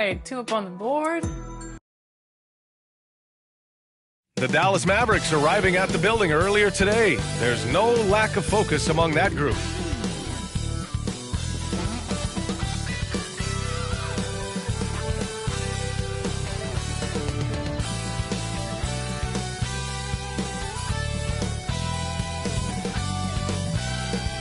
right, 2 up on the board. The Dallas Mavericks arriving at the building earlier today. There's no lack of focus among that group.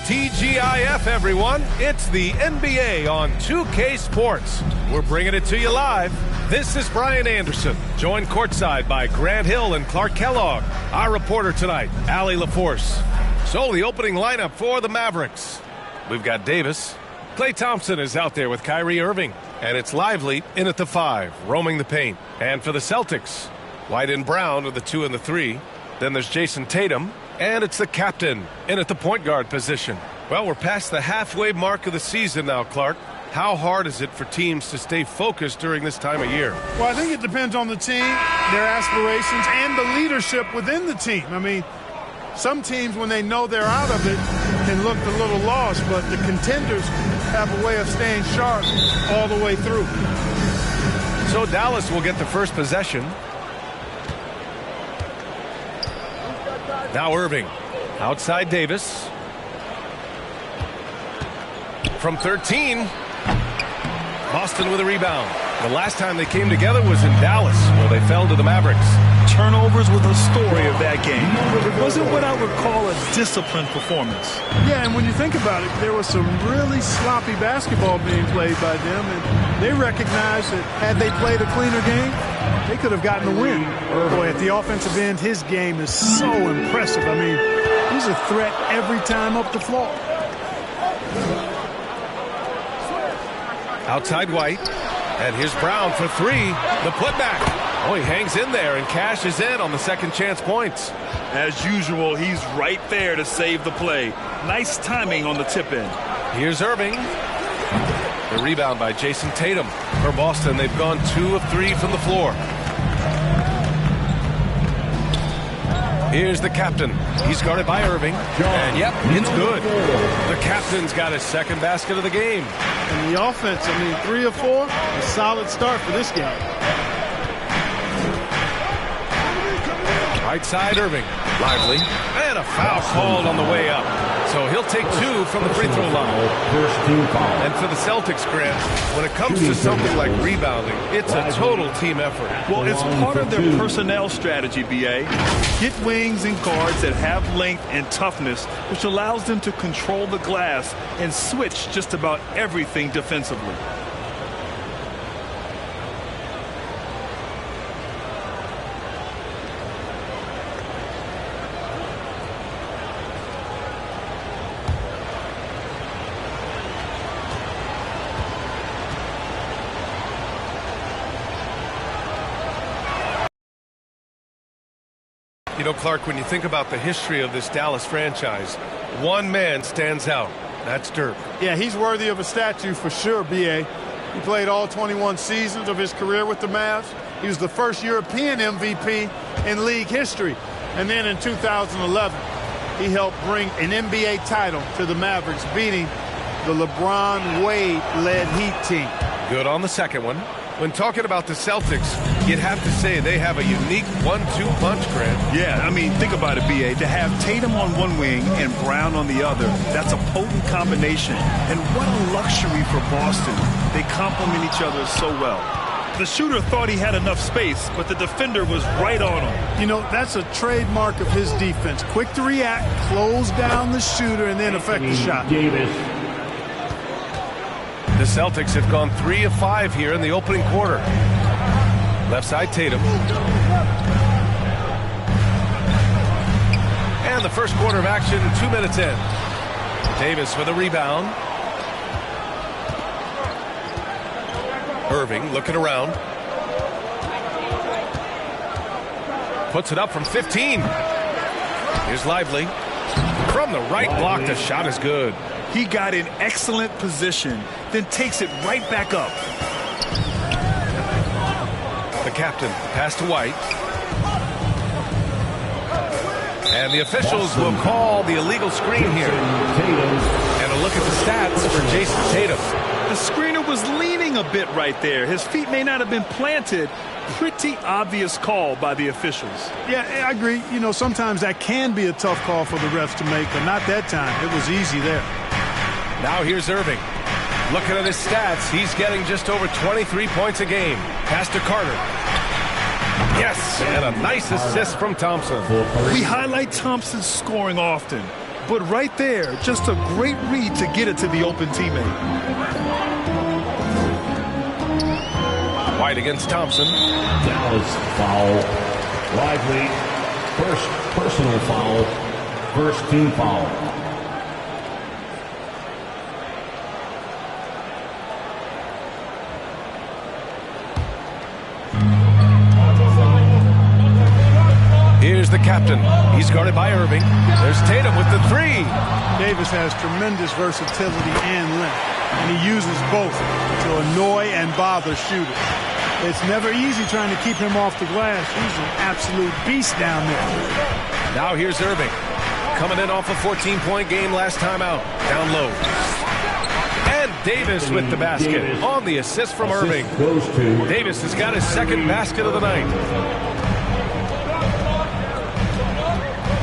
TGIF, everyone. It's the NBA on 2K Sports. We're bringing it to you live. This is Brian Anderson, joined courtside by Grant Hill and Clark Kellogg. Our reporter tonight, Allie LaForce. So the opening lineup for the Mavericks. We've got Davis. Klay Thompson is out there with Kyrie Irving. And it's Lively in at the 5, roaming the paint. And for the Celtics, White and Brown are the 2 and the 3. Then there's Jason Tatum. And it's the captain in at the point guard position. Well, we're past the halfway mark of the season now, Clark. How hard is it for teams to stay focused during this time of year? Well, I think it depends on the team, their aspirations, and the leadership within the team. I mean, some teams, when they know they're out of it, can look a little lost, but the contenders have a way of staying sharp all the way through. So Dallas will get the first possession. Now Irving, outside Davis. From 13, Boston with a rebound. The last time they came together was in Dallas, where they fell to the Mavericks. Turnovers were the story of that game. It wasn't what I would call a disciplined performance. Yeah, and when you think about it, there was some really sloppy basketball being played by them, and they recognized that had they played a cleaner game, they could have gotten the win. Boy, at the offensive end, his game is so impressive. I mean, he's a threat every time up the floor. Outside White. And here's Brown for 3. The putback. Oh, he hangs in there and cashes in on the second chance points. As usual, he's right there to save the play. Nice timing on the tip in. Here's Irving. The rebound by Jason Tatum. For Boston, they've gone 2 of 3 from the floor. Here's the captain. He's guarded by Irving. And yep, it's good. The captain's got his second basket of the game. And the offense, I mean, 3 of 4, a solid start for this game. Right side, Irving. Lively. And a foul called on the way up. So he'll take 2 from the free throw line. And for the Celtics, Grant, when it comes to something like rebounding, it's a total team effort. Well, it's part of their personnel strategy, B.A. Get wings and guards that have length and toughness, which allows them to control the glass and switch just about everything defensively. You know, Clark, when you think about the history of this Dallas franchise, one man stands out. That's Dirk. Yeah, he's worthy of a statue for sure, B.A. He played all 21 seasons of his career with the Mavs. He was the first European MVP in league history. And then in 2011, he helped bring an NBA title to the Mavericks, beating the LeBron Wade-led Heat team. Good on the second one. When talking about the Celtics, you'd have to say they have a unique 1-2 punch, Grant. Yeah, I mean, think about it, B.A. To have Tatum on one wing and Brown on the other, that's a potent combination. And what a luxury for Boston. They complement each other so well. The shooter thought he had enough space, but the defender was right on him. You know, that's a trademark of his defense. Quick to react, close down the shooter, and then affect the shot. Davis. The Celtics have gone 3 of 5 here in the opening quarter. Left side, Tatum. And the first quarter of action, 2 minutes in. Davis with a rebound. Irving looking around. Puts it up from 15. Here's Lively. From the right block, the shot is good. He got in excellent position, then takes it right back up. The captain, pass to White. And the officials will call the illegal screen here. And a look at the stats for Jason Tatum. The screener was leaning a bit right there. His feet may not have been planted. Pretty obvious call by the officials. Yeah, I agree. You know, sometimes that can be a tough call for the refs to make, but not that time. It was easy there. Now here's Irving. Looking at his stats, he's getting just over 23 points a game. Pass to Carter. Yes, and a nice assist from Thompson. We highlight Thompson's scoring often, but right there, just a great read to get it to the open teammate. White against Thompson. Dallas foul. Lively, first personal foul, first team foul. Here's the captain. He's guarded by Irving. There's Tatum with the three. Davis has tremendous versatility and length, and he uses both to annoy and bother shooters. It's never easy trying to keep him off the glass. He's an absolute beast down there. Now here's Irving. Coming in off a 14-point game last time out. Down low. And Davis with the basket on the assist from Irving. Davis has got his second basket of the night.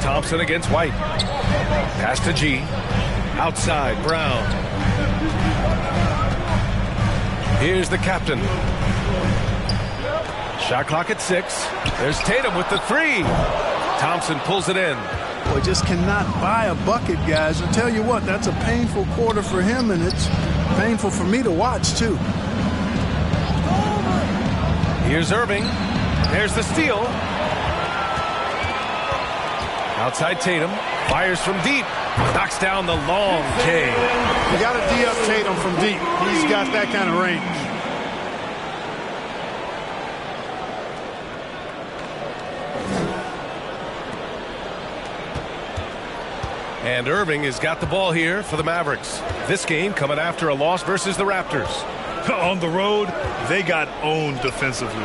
Thompson against White. Pass to G. Outside, Brown. Here's the captain. Shot clock at 6. There's Tatum with the three. Thompson pulls it in. Boy, just cannot buy a bucket, guys. I tell you what, that's a painful quarter for him, and it's painful for me to watch, too. Here's Irving. There's the steal. Outside Tatum. Fires from deep. Knocks down the long K. You got to D up Tatum from deep. He's got that kind of range. And Irving has got the ball here for the Mavericks. This game coming after a loss versus the Raptors. On the road, they got owned defensively.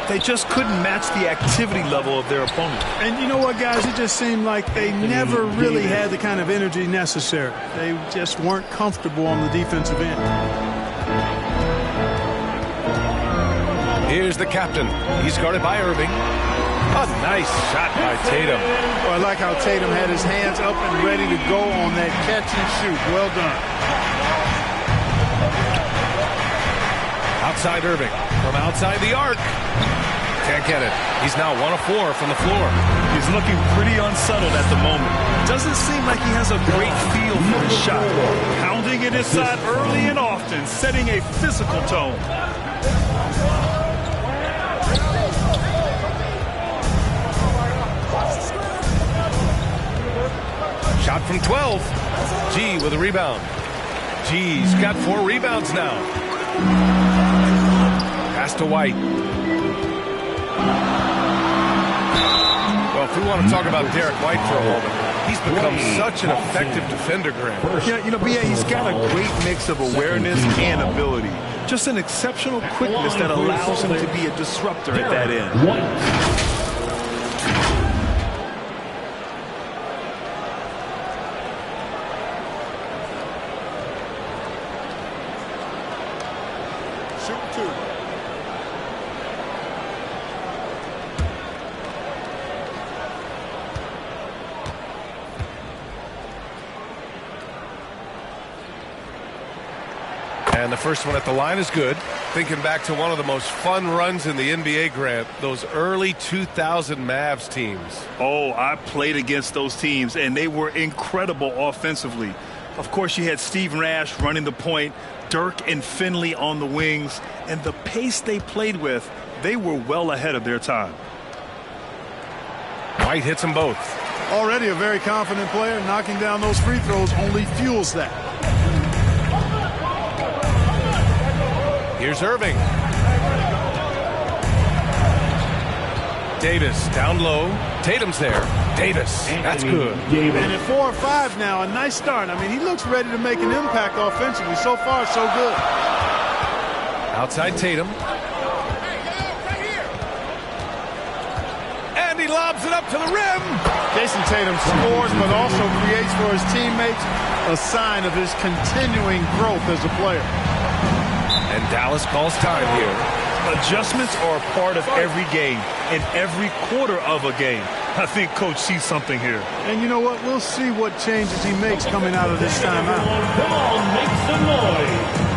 They just couldn't match the activity level of their opponent. And you know what, guys? It just seemed like they never really had the kind of energy necessary. They just weren't comfortable on the defensive end. Here's the captain. He's guarded by Irving. A nice shot by Tatum. Well, I like how Tatum had his hands up and ready to go on that catch and shoot. Well done. Outside Irving. From outside the arc. Can't get it. He's now 1 of 4 from the floor. He's looking pretty unsettled at the moment. Doesn't seem like he has a great feel for his shot. Pounding it inside early and often, setting a physical tone. Shot from 12. G with a rebound. G's got 4 rebounds now. Pass to White. Well, if we want to talk about Derek White for a moment, he's become such an effective defender, Grant. Yeah, you know, B.A., he's got a great mix of awareness and ability. Just an exceptional quickness that allows him to be a disruptor at that end. And the first one at the line is good. Thinking back to one of the most fun runs in the NBA, Grant, those early 2000 Mavs teams. Oh, I played against those teams, and they were incredible offensively. Of course, you had Steve Nash running the point, Dirk and Finley on the wings, and the pace they played with, they were well ahead of their time. White hits them both. Already a very confident player. Knocking down those free throws only fuels that. Here's Irving. Davis down low. Tatum's there. Davis. That's good. And at 4 or 5 now, a nice start. I mean, he looks ready to make an impact offensively. So far, so good. Outside Tatum. And he lobs it up to the rim. Jason Tatum scores, but also creates for his teammates a sign of his continuing growth as a player. And Dallas calls time here. Adjustments are a part of every game and every quarter of a game. I think Coach sees something here. And you know what? We'll see what changes he makes coming out of this timeout. Come on, make some noise.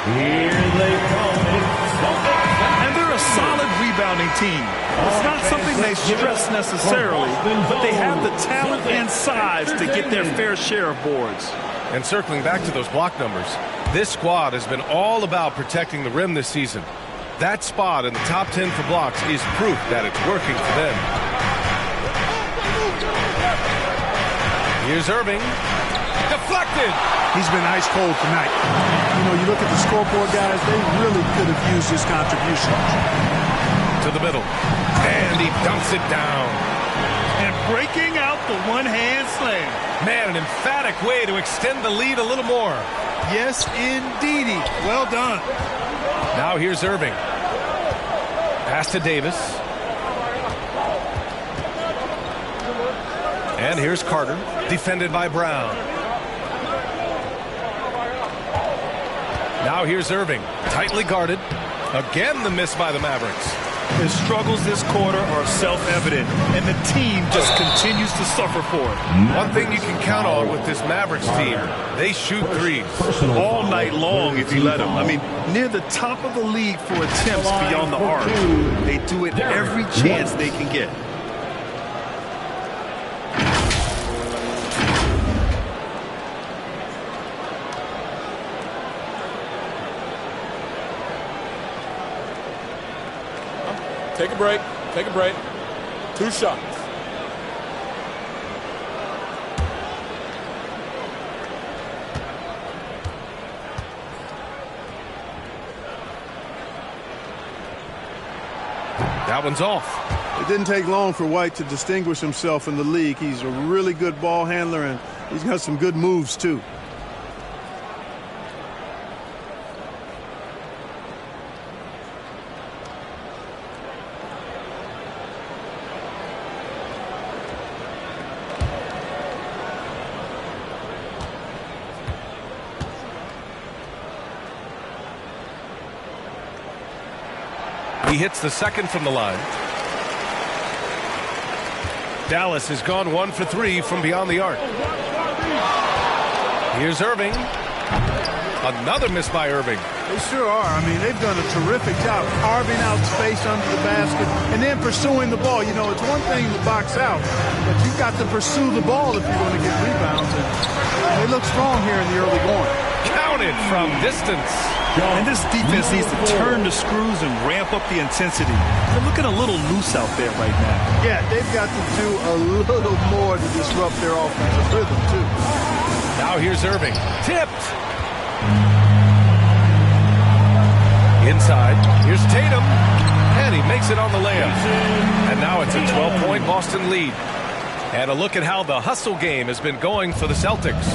And they're a solid rebounding team. It's not something they stress necessarily, but they have the talent and size to get their fair share of boards. And circling back to those block numbers, this squad has been all about protecting the rim this season. That spot in the top 10 for blocks is proof that it's working for them. Here's Irving. Deflected. He's been ice cold tonight. You know, you look at the scoreboard, guys, they really could have used his contribution. To the middle. And he dunks it down. And breaking out the one-hand slam. Man, an emphatic way to extend the lead a little more. Yes, indeedy. Well done. Now here's Irving. Pass to Davis. And here's Carter, defended by Brown. Now here's Irving, tightly guarded. Again, the miss by the Mavericks. His struggles this quarter are self-evident, and the team just continues to suffer for it. One thing you can count on with this Mavericks team, they shoot threes. All night long if you let them. I mean, near the top of the league for attempts beyond the arc. They do it every chance they can get. Take a break. Take a break. 2 shots. That one's off. It didn't take long for White to distinguish himself in the league. He's a really good ball handler, and he's got some good moves, too. He hits the second from the line. Dallas has gone 1 for 3 from beyond the arc. Here's Irving. Another miss by Irving. They sure are. I mean, they've done a terrific job carving out space under the basket and then pursuing the ball. You know, it's one thing to box out, but you've got to pursue the ball if you're going to get rebounds. And they look strong here in the early going. Counted from distance. And this defense needs to turn the screws and ramp up the intensity. They're looking a little loose out there right now. Yeah, they've got to do a little more to disrupt their offensive rhythm, too. Now here's Irving. Tipped. Inside. Here's Tatum. And he makes it on the layup. And now it's a 12-point Boston lead. And a look at how the hustle game has been going for the Celtics.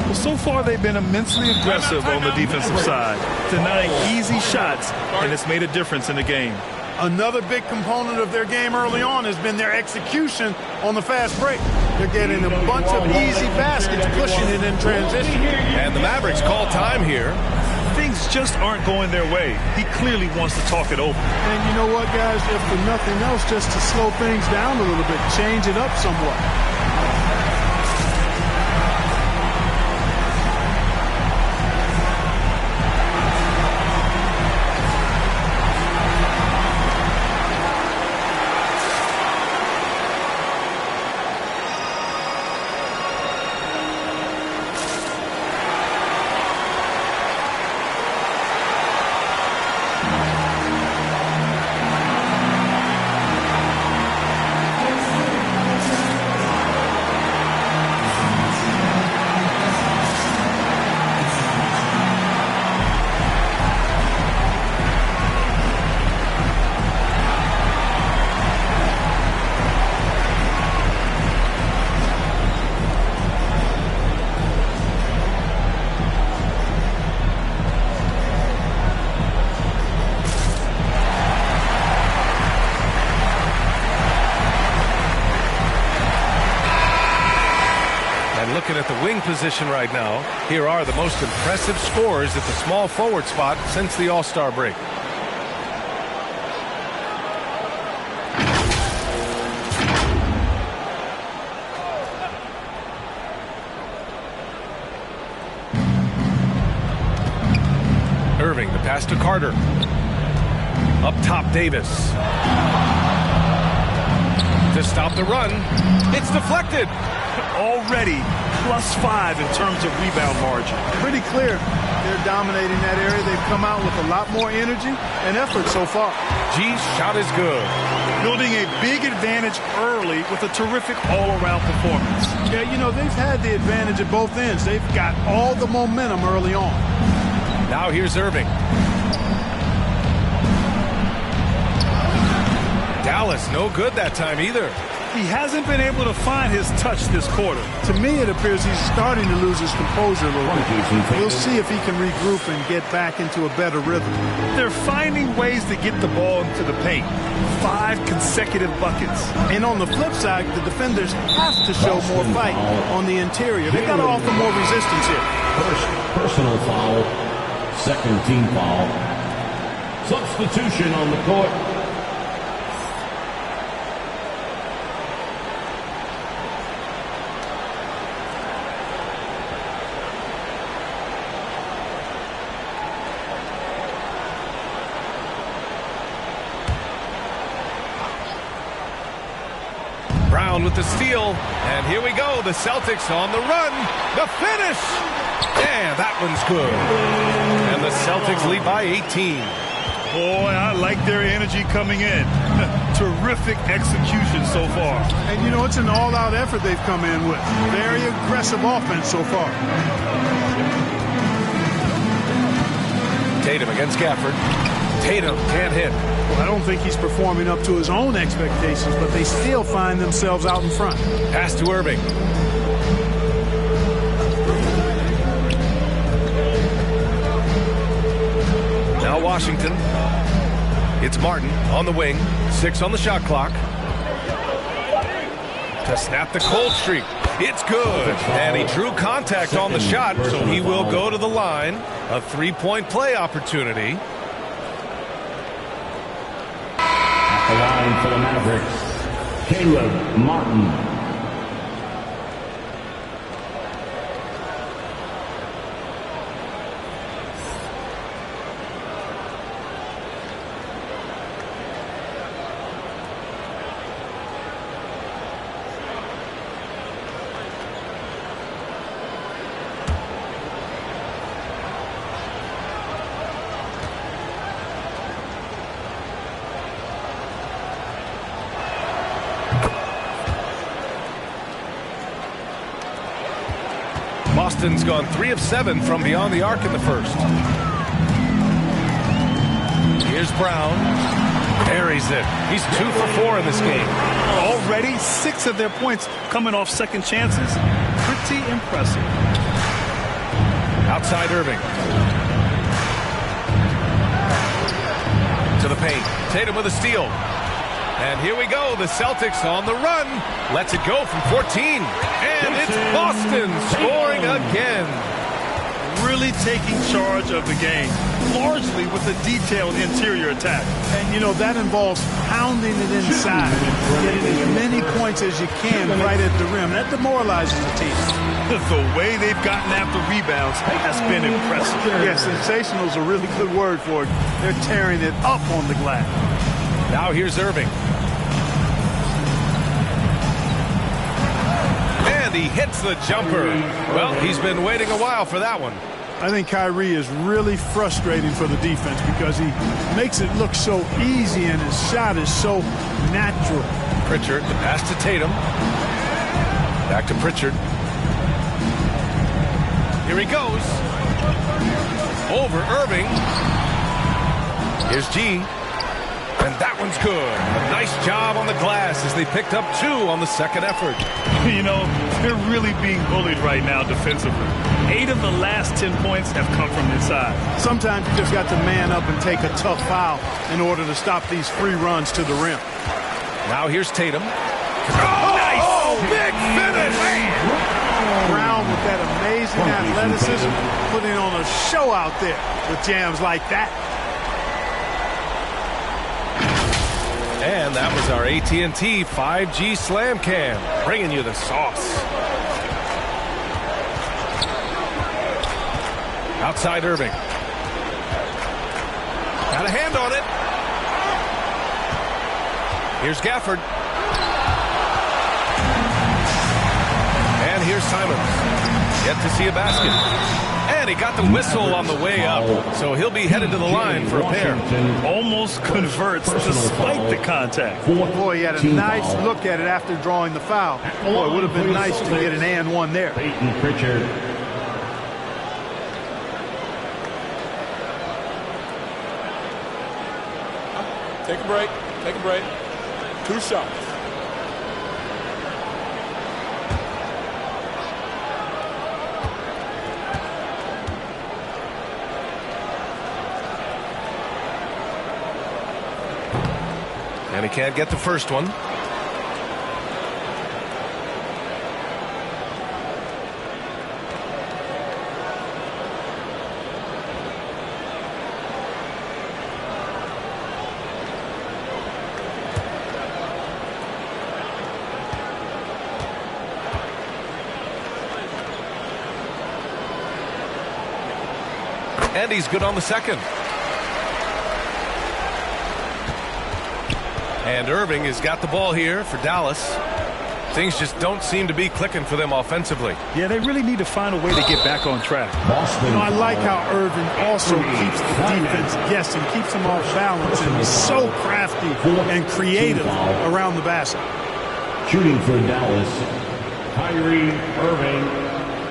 Well, so far they've been immensely aggressive on the defensive side, denying easy shots, and it's made a difference in the game. Another big component of their game early on has been their execution on the fast break. They're getting a bunch of easy baskets, pushing it in transition. And the Mavericks call time here. things just aren't going their way. He clearly wants to talk it over. And you know what, guys? If for nothing else, just to slow things down a little bit, change it up somewhat. Looking at the wing position right now, here are the most impressive scores at the small forward spot since the All-Star break. Irving, the pass to Carter. Up top, Davis. To stop the run, it's deflected. Already +5 in terms of rebound margin. Pretty clear they're dominating that area. They've come out with a lot more energy and effort so far. G's shot is good. Building a big advantage early with a terrific all-around performance. Yeah, you know, they've had the advantage at both ends. They've got all the momentum early on. Now here's Irving. Dallas, no good that time either. He hasn't been able to find his touch this quarter. To me, it appears he's starting to lose his composure a little bit. We'll see if he can regroup and get back into a better rhythm. They're finding ways to get the ball into the paint. 5 consecutive buckets. And on the flip side, the defenders have to show more fight on the interior. They've got to offer more resistance here. First personal foul, second team foul. Substitution on the court. Brown with the steal, and here we go. The Celtics on the run. The finish! Yeah, that one's good. And the Celtics lead by 18. Boy, I like their energy coming in. Terrific execution so far. And, you know, it's an all-out effort they've come in with. Very aggressive offense so far. Tatum against Gafford. Tatum can't hit. Well, I don't think he's performing up to his own expectations, but they still find themselves out in front. Pass to Irving. Now Washington. It's Martin on the wing. 6 on the shot clock. To snap the cold streak. It's good. And he drew contact on the shot, so he will go to the line. A 3-point play opportunity. The line for the Mavericks, Caleb Martin. Boston's gone 3 of 7 from beyond the arc in the first. Here's Brown. Buries it. He's 2 for 4 in this game. Already 6 of their points coming off second chances. Pretty impressive. Outside Irving. To the paint. Tatum with a steal. And here we go. The Celtics on the run. Lets it go from 14. And it's Boston scoring again. really taking charge of the game, largely with a detailed interior attack. And, you know, that involves pounding it inside, getting as many points as you can right at the rim. That demoralizes the team. The way they've gotten after rebounds has been impressive. Yeah, sensational is a really good word for it. They're tearing it up on the glass. Now here's Irving. And he hits the jumper. Well, he's been waiting a while for that one. I think Kyrie is really frustrating for the defense because he makes it look so easy and his shot is so natural. Pritchard, the pass to Tatum. Back to Pritchard. Here he goes. Over Irving. Here's G. And that one's good. A nice job on the glass as they picked up 2 on the second effort. You know, they're really being bullied right now defensively. 8 of the last 10 points have come from inside. Sometimes you just got to man up and take a tough foul in order to stop these free runs to the rim. Now here's Tatum. Nice! Big finish! Brown with that amazing athleticism, putting on a show out there with jams like that. And that was our AT&T 5G Slam Cam, bringing you the sauce. Outside Irving. Got a hand on it. Here's Gafford. And here's Simons. Yet to see a basket. And he got the whistle on the way up, so he'll be headed to the line for a pair. Almost converts despite the contact. Boy, he had a nice look at it after drawing the foul. Boy, it would have been nice to get an and one there. Peyton Pritchard. Take a break. Take a break. 2 shots. And he can't get the first one. And he's good on the second. And Irving has got the ball here for Dallas. Things just don't seem to be clicking for them offensively. Yeah, they really need to find a way to get back on track. You know, I like how Irving also keeps the defense guessing, keeps them off balance, and he's so crafty and creative around the basket. Shooting for Dallas, Kyrie Irving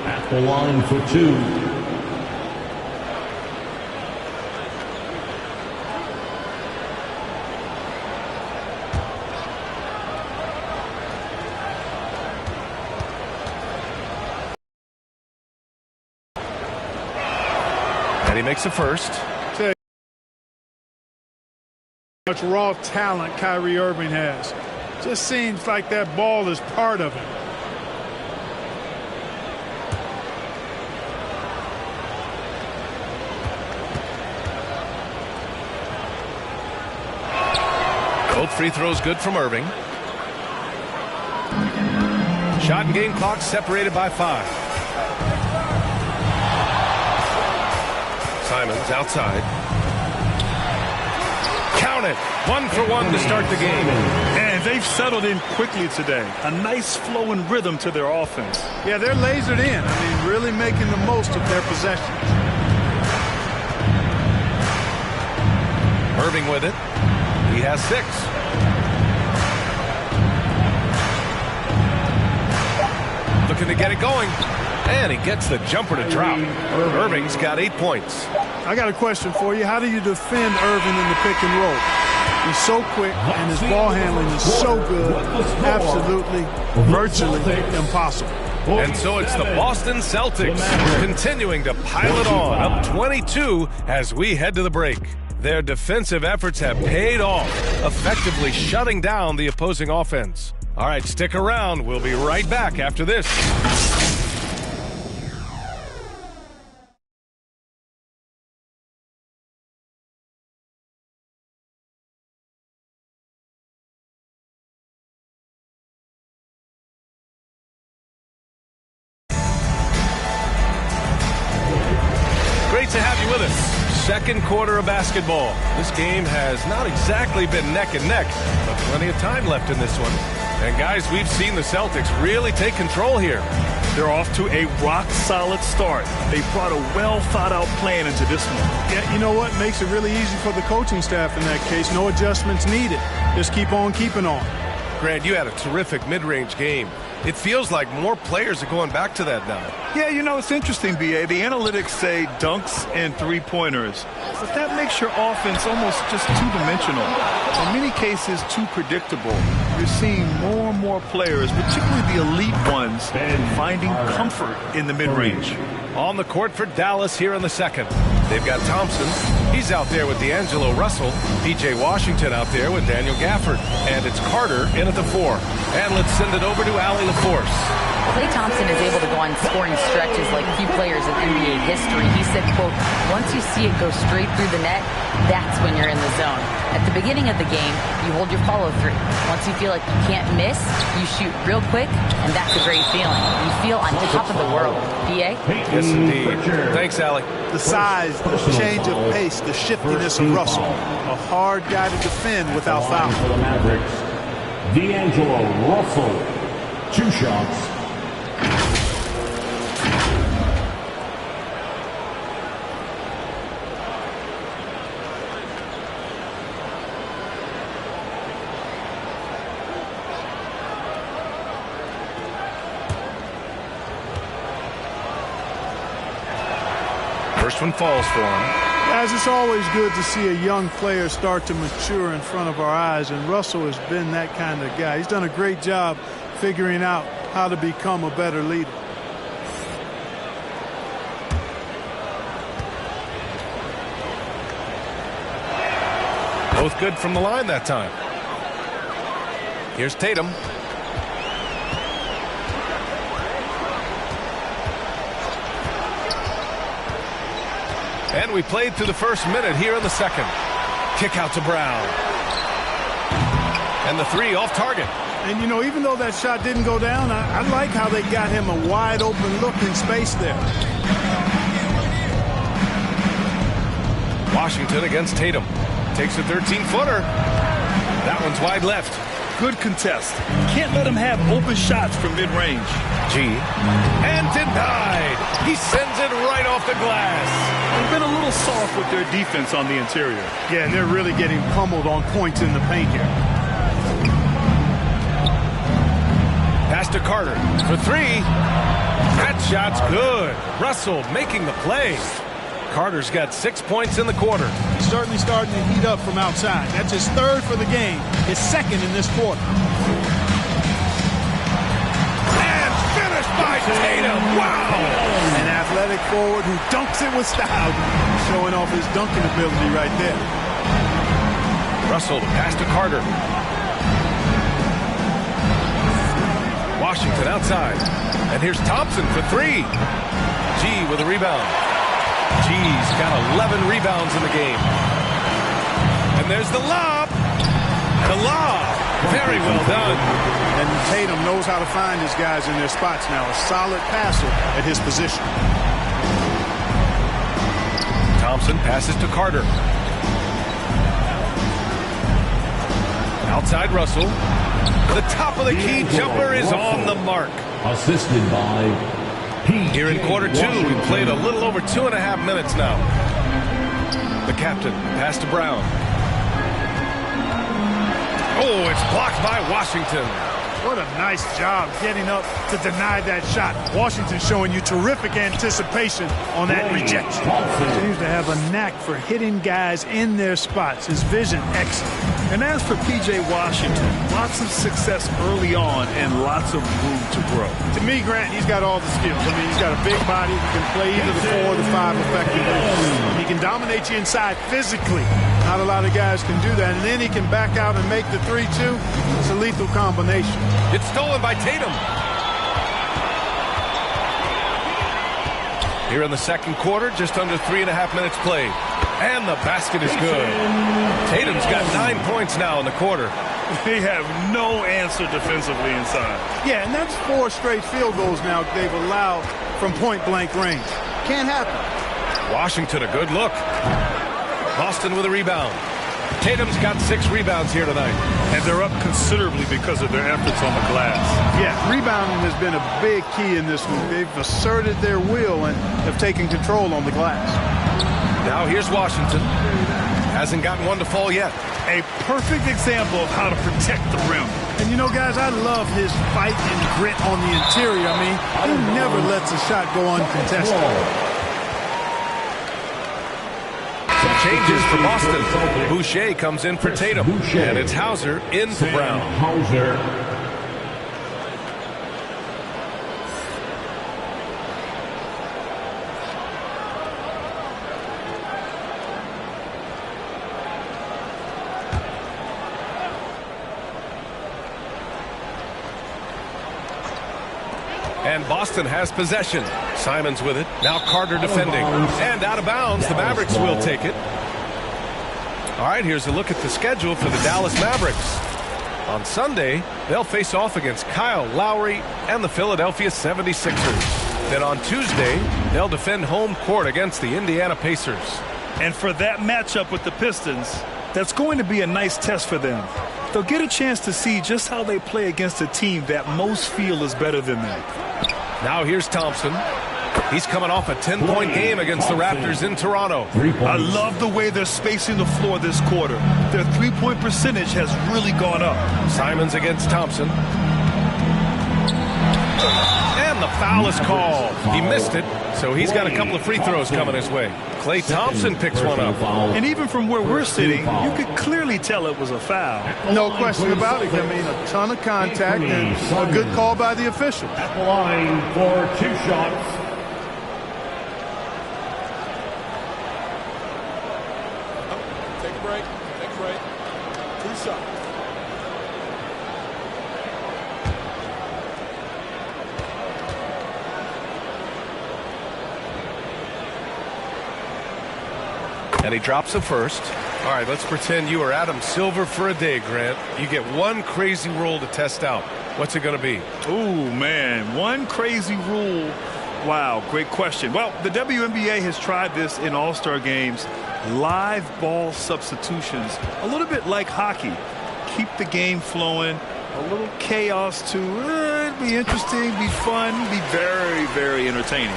at the line for 2. And he makes the first. Much raw talent Kyrie Irving has. Just seems like that ball is part of it. Both free throws good from Irving. Shot and game clock separated by 5. Simons outside. Count it. 1 for 1 to start the game. And they've settled in quickly today. A nice flow and rhythm to their offense. Yeah, they're lasered in. I mean, really making the most of their possessions. Irving with it. He has 6. Looking to get it going. And he gets the jumper to drop. Irving's got 8 points. I got a question for you. How do you defend Irving in the pick and roll? He's so quick, and his ball handling is so good. Absolutely, virtually impossible. And so it's the Boston Celtics continuing to pile it on, up 22 as we head to the break. Their defensive efforts have paid off, effectively shutting down the opposing offense. All right, stick around. We'll be right back after this. to have you with us. Second quarter of basketball. This game has not exactly been neck and neck, but plenty of time left in this one. And guys, we've seen the Celtics really take control here. They're off to a rock-solid start. They brought a well-thought-out plan into this one. Yeah, you know what? Makes it really easy for the coaching staff in that case. No adjustments needed. Just keep on keeping on. Grant, you had a terrific mid-range game. It feels like more players are going back to that now. Yeah, you know, it's interesting, B.A. The analytics say dunks and three-pointers. But that makes your offense almost just two-dimensional. In many cases, too predictable. You're seeing more and more players, particularly the elite ones, finding comfort in the mid-range. On the court for Dallas here in the second. They've got Thompson. He's out there with D'Angelo Russell. P.J. Washington out there with Daniel Gafford. And it's Carter in at the 4. And let's send it over to Allie LaForce. Klay Thompson is able to go on scoring stretches like few players in NBA history. He said, quote, once you see it go straight through the net, that's when you're in the zone. At the beginning of the game, you hold your follow-through. Once you feel like you can't miss, you shoot real quick, and that's a great feeling. You feel on top of the world. PA? Yes, indeed. Thanks, Allie. The size, the change of pace, the shiftiness of Russell. A hard guy to defend without foul. For the Mavericks, D'Angelo Russell. 2 shots. First one falls for him. Guys, it's always good to see a young player start to mature in front of our eyes, and Russell has been that kind of guy. He's done a great job figuring out how to become a better leader. Both good from the line that time. Here's Tatum. And we played through the first minute here in the second. Kick out to Brown. And the 3 off target. And, you know, even though that shot didn't go down, I like how they got him a wide open look in space there. Washington against Tatum. Takes a 13-footer. That one's wide left. Good contest. Can't let him have open shots from mid-range. G. And denied. He sends it right off the glass. They've been a little soft with their defense on the interior. Yeah, and they're really getting pummeled on points in the paint here. Pass to Carter for 3. That shot's good. Russell making the play. Carter's got 6 points in the quarter. He's certainly starting to heat up from outside. That's his 3rd for the game, his 2nd in this quarter. And finished by Tatum. Wow! An athletic forward who dunks it with style, showing off his dunking ability right there. Russell to pass to Carter. Washington outside. And here's Thompson for 3. G with a rebound. G's got 11 rebounds in the game. And there's the lob. The lob. Very well done. And Tatum knows how to find his guys in their spots now. A solid passer at his position. Thompson passes to Carter. Outside Russell. The top of the key jumper is on the mark. Assisted by Here in quarter 2, we've played a little over 2.5 minutes now. The captain, pass to Brown. Oh, it's blocked by Washington. What a nice job getting up to deny that shot. Washington showing you terrific anticipation on that rejection. Seems to have a knack for hitting guys in their spots. His vision excellent. And as for P.J. Washington, lots of success early on and lots of room to grow. To me, Grant, he's got all the skills. I mean, he's got a big body. He can play either the 4 or the 5 effectively. He can dominate you inside physically. Not a lot of guys can do that. And then he can back out and make the 3-2. It's a lethal combination. It's stolen by Tatum. Here in the second quarter, just under 3.5 minutes played. And the basket is good. Tatum's got 9 points now in the quarter. They have no answer defensively inside. Yeah, and that's 4 straight field goals now they've allowed from point-blank range. Can't happen. Washington, a good look. Boston with a rebound. Tatum's got 6 rebounds here tonight. And they're up considerably because of their efforts on the glass. Yeah, rebounding has been a big key in this one. They've asserted their will and have taken control on the glass. Now here's Washington. Hasn't gotten one to fall yet. A perfect example of how to protect the rim. And you know, guys, I love his fight and grit on the interior. I mean, he never lets a shot go uncontested. Changes for Boston. Boucher comes in for Tatum. And it's Hauser in for Brown. Hauser. And Boston has possession. Simons with it. Now Carter defending. And out of bounds. The Mavericks will take it. All right, here's a look at the schedule for the Dallas Mavericks. On Sunday, they'll face off against Kyle Lowry and the Philadelphia 76ers. Then on Tuesday, they'll defend home court against the Indiana Pacers. And for that matchup with the Pistons, that's going to be a nice test for them. They'll get a chance to see just how they play against a team that most feel is better than them. Now here's Thompson. He's coming off a 10-point game against the Raptors in Toronto. I love the way they're spacing the floor this quarter. Their three-point percentage has really gone up. Simons against Thompson. And the foul is called. He missed it, so he's got a couple of free throws coming his way. Klay Thompson picks one up. And even from where we're sitting, you could clearly tell it was a foul. No question about it. I mean, a ton of contact and a good call by the official. At the line for 2 shots. Take a break. Take a break. 2 shots. And he drops a first. All right, let's pretend you are Adam Silver for a day, Grant. You get one crazy rule to test out. What's it going to be? Ooh, man, one crazy rule. Wow, great question. Well, the WNBA has tried this in All-Star games. Live ball substitutions, a little bit like hockey. Keep the game flowing, a little chaos too. It'd be interesting, be fun, be very, very entertaining.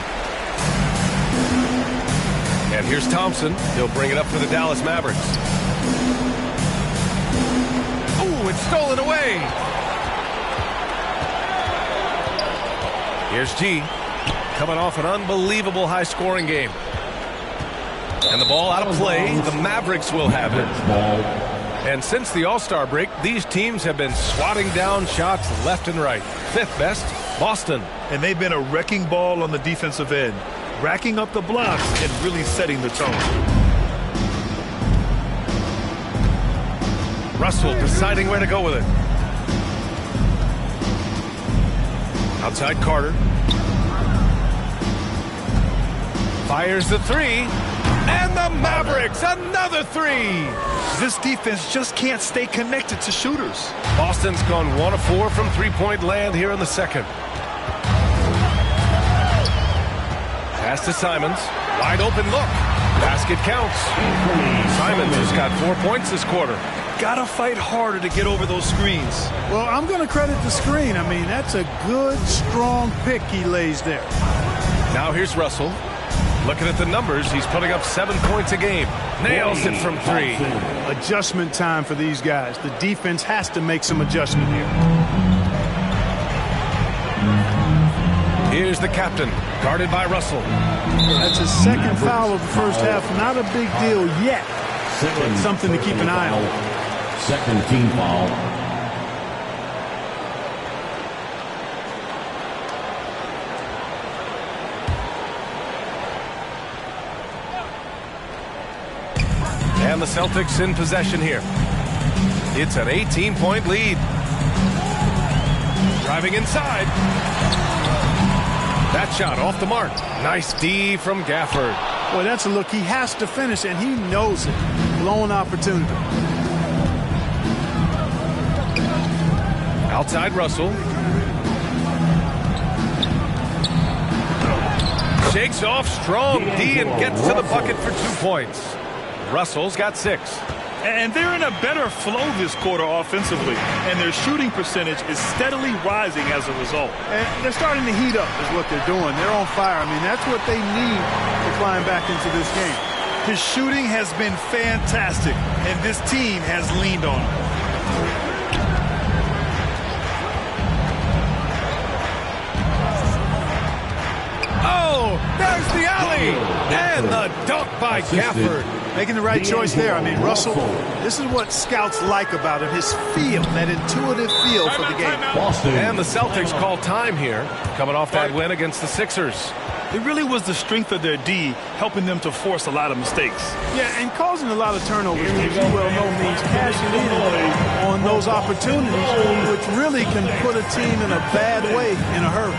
And here's Thompson. He'll bring it up for the Dallas Mavericks. Ooh, it's stolen away. Here's G, coming off an unbelievable high-scoring game. And the ball out of play. The Mavericks will have it. And since the All-Star break, these teams have been swatting down shots left and right. 5th best, Boston. And they've been a wrecking ball on the defensive end, racking up the blocks and really setting the tone. Russell deciding where to go with it. Outside Carter. Fires the 3. And the Mavericks, another 3. This defense just can't stay connected to shooters. Boston's gone 1 of 4 from three-point land here in the second. Pass to Simons. Wide open look. Basket counts. Simons has got 4 points this quarter. Gotta fight harder to get over those screens. Well, I'm going to credit the screen. I mean, that's a good, strong pick he lays there. Now here's Russell. Looking at the numbers, he's putting up 7 points a game. Nails it from 3. Adjustment time for these guys. The defense has to make some adjustment here. Here's the captain, guarded by Russell. That's his 2nd foul of the first half. Not a big deal yet, but something to keep an eye on. 2nd team foul. And the Celtics in possession here. It's an 18-point lead. Driving inside. That shot off the mark. Nice D from Gafford. Boy, that's a look he has to finish, and he knows it. Blown opportunity. Outside Russell. Shakes off strong D and gets to the bucket for 2 points. Russell's got 6. And they're in a better flow this quarter offensively, and their shooting percentage is steadily rising as a result. And they're starting to heat up is what they're doing. They're on fire. I mean, that's what they need to climb back into this game. His shooting has been fantastic, and this team has leaned on him. Oh, there's the alley! And the dunk by Gafford. Making the right choice there. I mean, Russell, this is what scouts like about him, his feel, that intuitive feel for the game. Boston. And the Celtics call time here, coming off that win against the Sixers. It really was the strength of their D helping them to force a lot of mistakes. Yeah, and causing a lot of turnovers, as you well know, means cashing in on those opportunities, which really can put a team in a bad way in a hurry.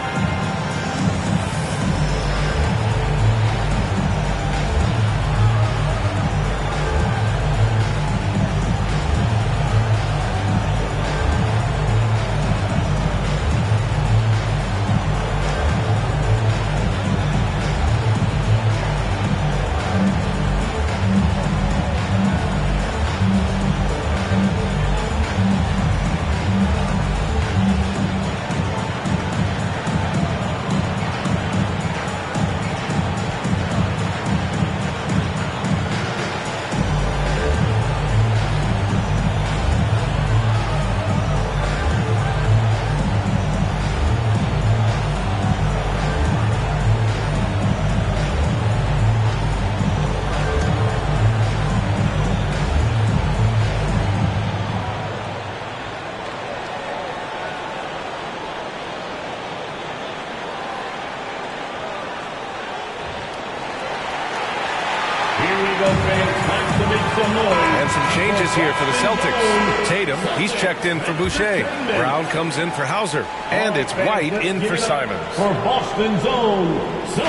And some changes here for the Celtics. Tatum, he's checked in for Boucher. Brown comes in for Hauser. And it's White in for Simons. For Boston's own.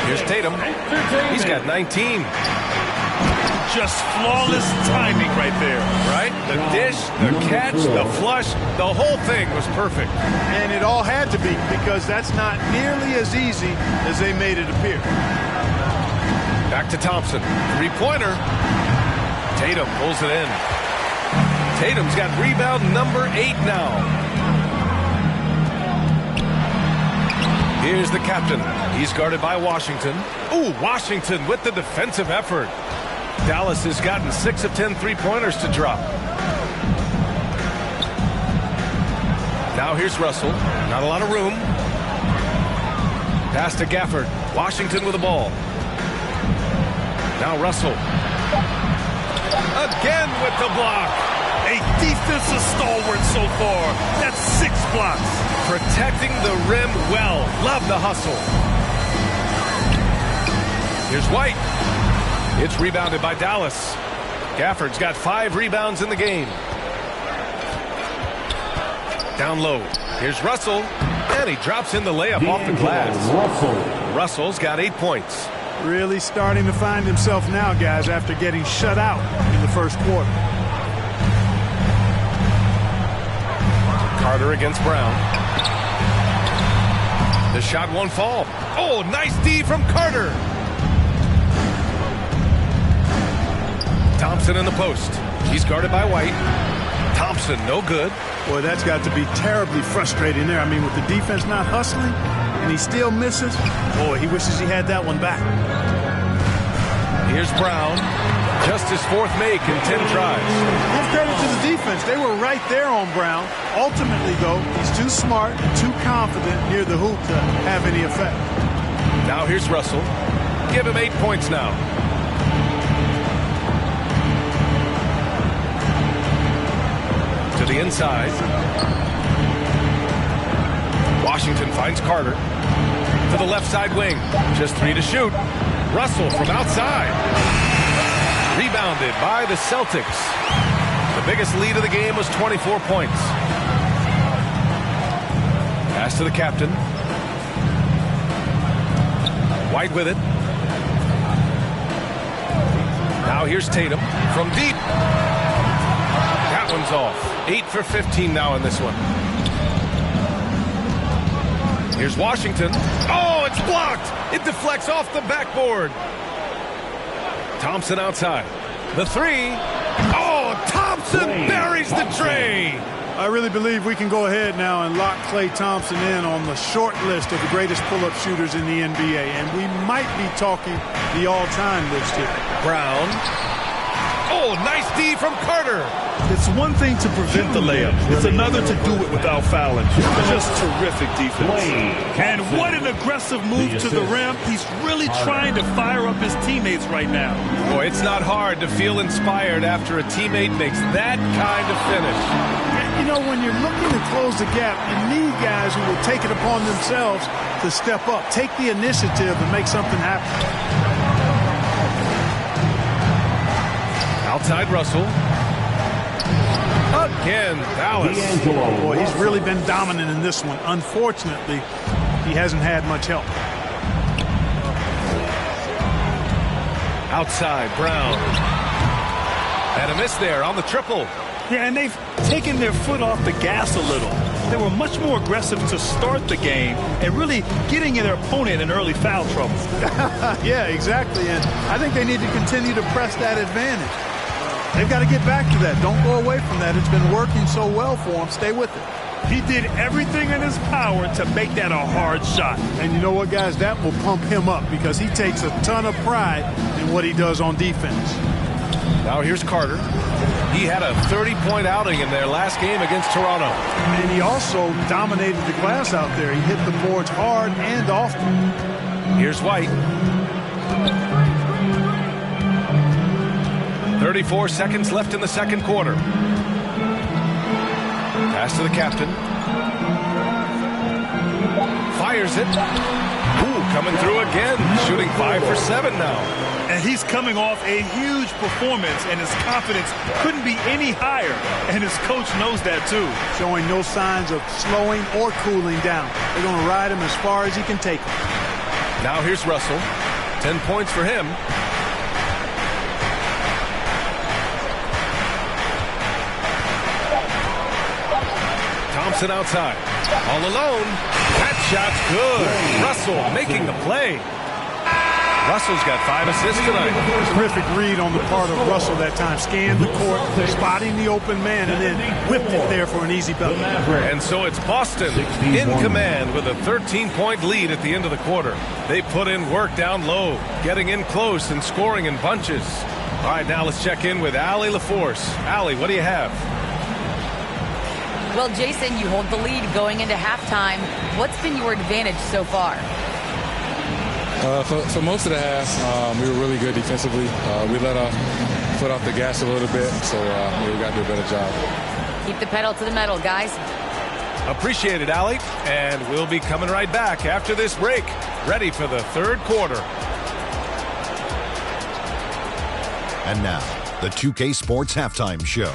Here's Tatum. He's got 19. Just flawless timing right there. Right? The dish, the catch, the flush, the whole thing was perfect. And it all had to be, because that's not nearly as easy as they made it appear. Back to Thompson. Three-pointer. Tatum pulls it in. Tatum's got rebound number 8 now. Here's the captain. He's guarded by Washington. Ooh, Washington with the defensive effort. Dallas has gotten 6 of 10 three-pointers to drop. Now here's Russell. Not a lot of room. Pass to Gafford. Washington with the ball. Now Russell. Again with the block. A defensive stalwart so far. That's 6 blocks. Protecting the rim well. Love the hustle. Here's White. It's rebounded by Dallas. Gafford's got 5 rebounds in the game. Down low. Here's Russell. And he drops in the layup off the glass. Russell's got 8 points. Really starting to find himself now, guys, after getting shut out in the first quarter. Carter against Brown. The shot won't fall. Oh, nice D from Carter. Thompson in the post. He's guarded by White. Thompson, no good. Boy, that's got to be terribly frustrating there. I mean, with the defense not hustling, and he still misses. Boy, he wishes he had that one back. Here's Brown. Just his 4th make in 10 tries. Give credit to the defense. They were right there on Brown. Ultimately, though, he's too smart and too confident near the hoop to have any effect. Now here's Russell. Give him 8 points now. To the inside. Washington finds Carter. To the left side wing. Just 3 to shoot. Russell from outside. Rebounded by the Celtics. The biggest lead of the game was 24 points. Pass to the captain. White with it. Now here's Tatum from deep. That one's off. 8 for 15 now in this one. Here's Washington. Oh, Oh, it's blocked. It deflects off the backboard. Thompson outside. The three. Oh, Thompson buries the tray. I really believe we can go ahead now and lock Klay Thompson in on the short list of the greatest pull-up shooters in the NBA. And we might be talking the all-time list here. Brown. Oh, nice D from Carter. It's one thing to prevent the layup. It's another to do it without fouling. Just terrific defense. And what an aggressive move to the rim. He's really trying to fire up his teammates right now. Boy, it's not hard to feel inspired after a teammate makes that kind of finish. You know, when you're looking to close the gap, you need guys who will take it upon themselves to step up, take the initiative and make something happen. Outside Russell. Again, Dallas. Boy, he's really been dominant in this one. Unfortunately, he hasn't had much help. Outside, Brown. And a miss there on the triple. Yeah, and they've taken their foot off the gas a little. They were much more aggressive to start the game and really getting their opponent in early foul trouble. Yeah, exactly. And I think they need to continue to press that advantage. They've got to get back to that. Don't go away from that. It's been working so well for them. Stay with it. He did everything in his power to make that a hard shot. And you know what, guys? That will pump him up because he takes a ton of pride in what he does on defense. Now here's Carter. He had a 30-point outing in their last game against Toronto. And he also dominated the glass out there. He hit the boards hard and often. Here's White. 34 seconds left in the second quarter. Pass to the captain. Fires it. Ooh, coming through again. Shooting 5 for 7 now. And he's coming off a huge performance, and his confidence couldn't be any higher. And his coach knows that, too. Showing no signs of slowing or cooling down. They're going to ride him as far as he can take him. Now here's Russell. 10 points for him. Thompson outside. All alone. That shot's good. Russell making the play. Russell's got 5 assists tonight. Terrific read on the part of Russell that time. Scanned the court, spotting the open man, and then whipped it there for an easy bucket. And so it's Boston in command with a 13-point lead at the end of the quarter. They put in work down low, getting in close and scoring in bunches. All right, now let's check in with Allie LaForce. Allie, what do you have? Well, Jason, you hold the lead going into halftime. What's been your advantage so far? For most of the half, we were really good defensively. We let our foot off the gas a little bit, so we got to do a better job. Keep the pedal to the metal, guys. Appreciate it, Allie. And we'll be coming right back after this break, ready for the third quarter. And now, the 2K Sports Halftime Show.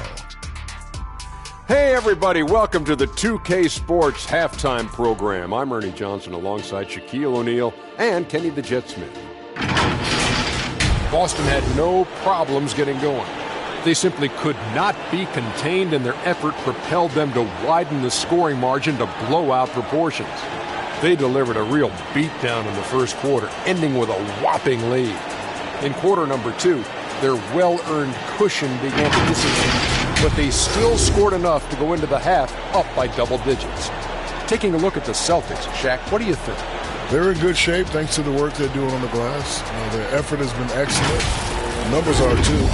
Hey everybody, welcome to the 2K Sports Halftime Program. I'm Ernie Johnson alongside Shaquille O'Neal and Kenny the Jet Smith. Boston had no problems getting going. They simply could not be contained, and their effort propelled them to widen the scoring margin to blowout proportions. They delivered a real beatdown in the first quarter, ending with a whopping lead. In quarter number 2, their well-earned cushion began to dissipate, but they still scored enough to go into the half up by double digits. Taking a look at the Celtics, Shaq, what do you think? They're in good shape thanks to the work they're doing on the glass. Their effort has been excellent. The numbers are too,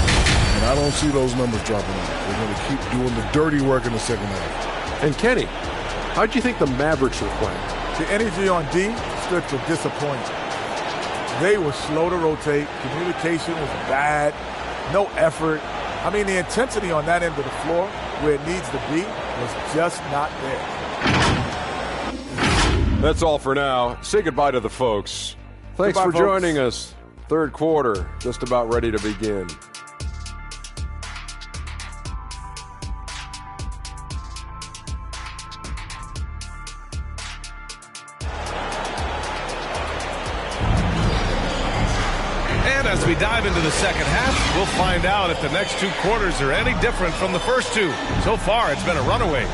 and I don't see those numbers dropping off. They're going to keep doing the dirty work in the second half. And Kenny, how'd you think the Mavericks were playing? The energy on D stood for disappointing. They were slow to rotate. Communication was bad. No effort. I mean, the intensity on that end of the floor, where it needs to be, was just not there. That's all for now. Say goodbye to the folks. Thanks Goodbye, for folks. joining us. Third quarter, just about ready to begin. As we dive into the second half, we'll find out if the next 2 quarters are any different from the first 2. So far, it's been a runaway.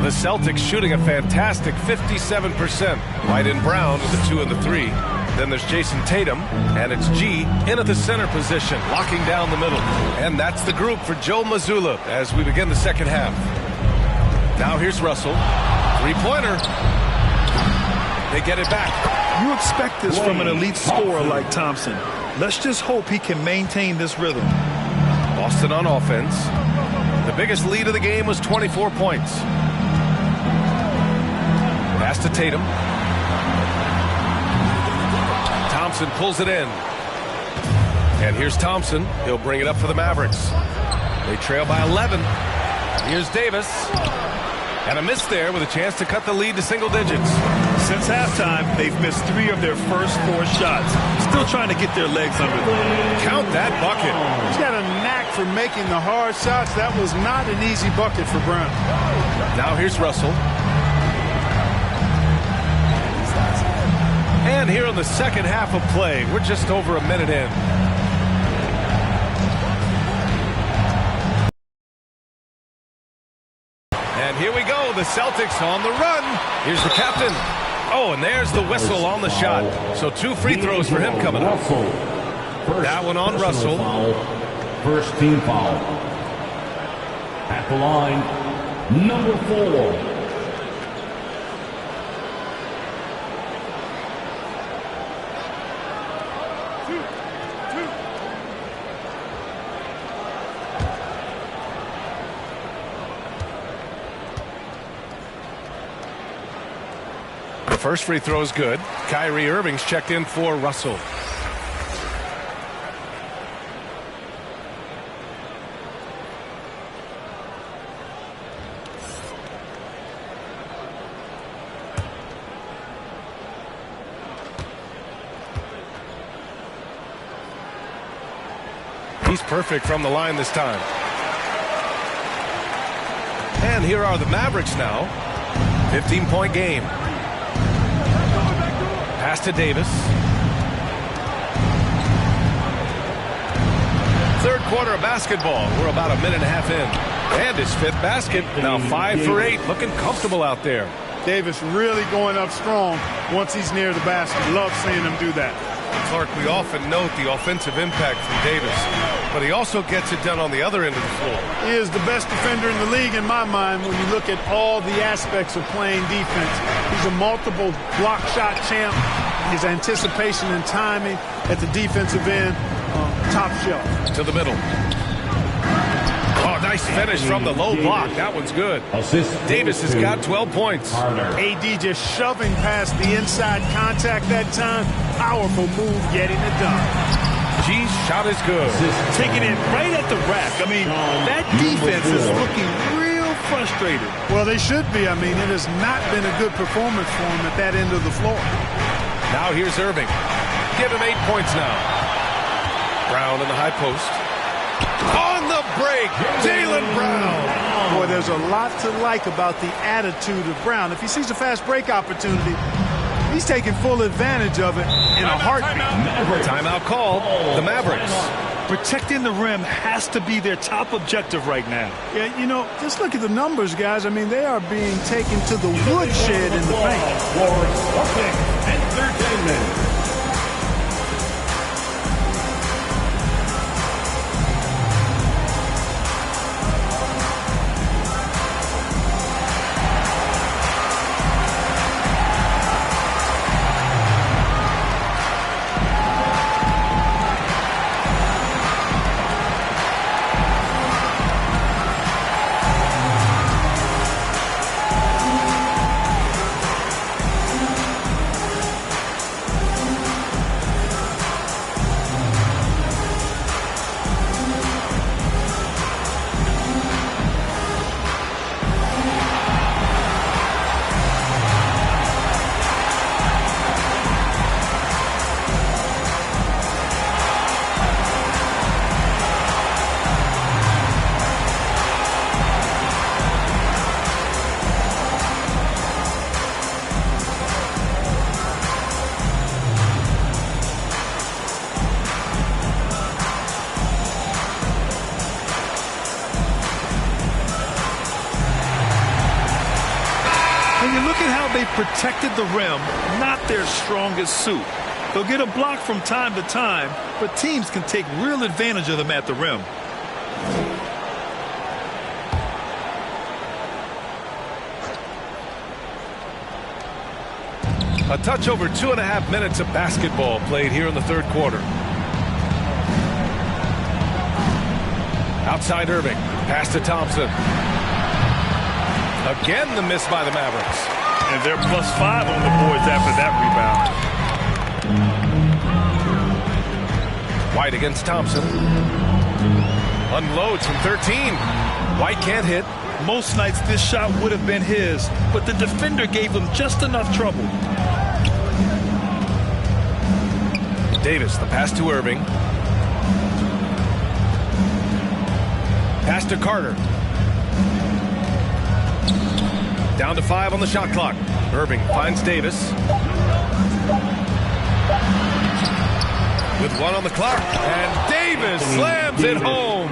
The Celtics shooting a fantastic 57%. White and Brown with the 2 and the 3. Then there's Jason Tatum, and it's G in at the center position, locking down the middle. And that's the group for Joe Mazzulla as we begin the second half. Now here's Russell. Three-pointer. They get it back. You expect this from an elite scorer like Thompson. Let's just hope he can maintain this rhythm. Boston on offense. The biggest lead of the game was 24 points. Pass to Tatum. Thompson pulls it in. And here's Thompson. He'll bring it up for the Mavericks. They trail by 11. Here's Davis. And a miss there with a chance to cut the lead to single digits. Since halftime, they've missed 3 of their first 4 shots. Still trying to get their legs under them. Count that bucket. He's got a knack for making the hard shots. That was not an easy bucket for Brown. Now here's Russell. And here in the second half of play, we're just over a minute in. And here we go, the Celtics on the run. Here's the captain. Oh, and there's the whistle on the shot. So 2 free throws for him coming up. That one on Russell. First team foul. At the line, number 4. The first free throw is good. Kyrie Irving's checked in for Russell. He's perfect from the line this time. And here are the Mavericks now. 15-point game. Pass to Davis. Third quarter of basketball. We're about a minute and a half in. And his 5th basket. Now 5 for 8. Looking comfortable out there. Davis really going up strong once he's near the basket. Love seeing him do that. Clark, we often note the offensive impact from Davis, but he also gets it done on the other end of the floor. He is the best defender in the league in my mind when you look at all the aspects of playing defense. He's a multiple block shot champ. His anticipation and timing at the defensive end, top shelf. To the middle. Oh, nice finish from the low block. That one's good. Davis has got 12 points. AD just shoving past the inside contact that time. Powerful move getting it done. G's shot is good. Taking it right at the rack. I mean, that defense is looking real frustrated. Well, they should be. I mean, it has not been a good performance for him at that end of the floor. Now here's Irving. Give him 8 points now. Brown in the high post. On the break, Jaylen Brown. Boy, there's a lot to like about the attitude of Brown. If he sees a fast break opportunity, he's taking full advantage of it in a heartbeat. Timeout call. The Mavericks. Protecting the rim has to be their top objective right now. Yeah, you know, just look at the numbers, guys. I mean, they are being taken to the woodshed in the paint. For Celtic Entertainment. When you look at how they protected the rim, not their strongest suit. They'll get a block from time to time, but teams can take real advantage of them at the rim. A touch over 2.5 minutes of basketball played here in the third quarter. Outside Irving. Pass to Thompson. Again the miss by the Mavericks. And they're +5 on the boards after that rebound. White against Thompson. Unloads from 13. White can't hit. Most nights this shot would have been his, but the defender gave him just enough trouble. Davis, the pass to Irving. Pass to Carter. Down to 5 on the shot clock. Irving finds Davis. With 1 on the clock. And Davis slams it home.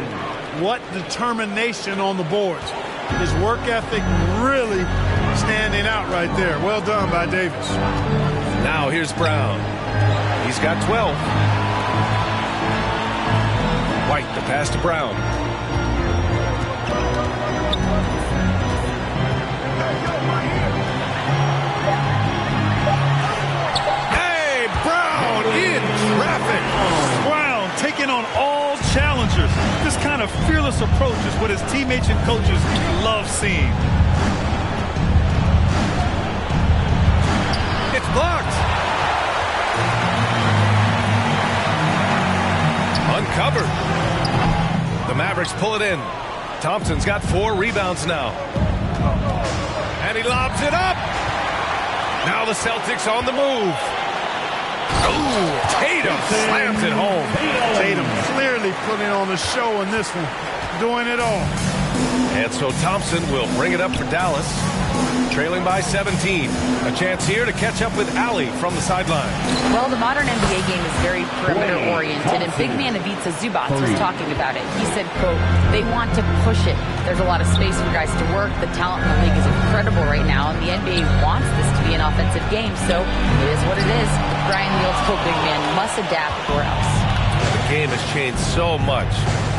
What determination on the boards. His work ethic really standing out right there. Well done by Davis. Now here's Brown. He's got 12. White, the pass to Brown. Hey, Brown in traffic. Brown taking on all challengers. This kind of fearless approach is what his teammates and coaches love seeing. It's blocked. Uncovered. The Mavericks pull it in. Thompson's got 4 rebounds now. And he lobs it up. Now the Celtics on the move. Oh, Tatum slams it home. Tatum clearly putting on the show in this one. Doing it all. And so Thompson will bring it up for Dallas. Trailing by 17. A chance here to catch up with Allie from the sideline. Well, the modern NBA game is very perimeter-oriented, and big man Ivica Zubac was talking about it. He said, quote, they want to push it. There's a lot of space for guys to work. The talent in the league is incredible right now, and the NBA wants this to be an offensive game, so it is what it is. Brian the old school big man must adapt or else. The game has changed so much.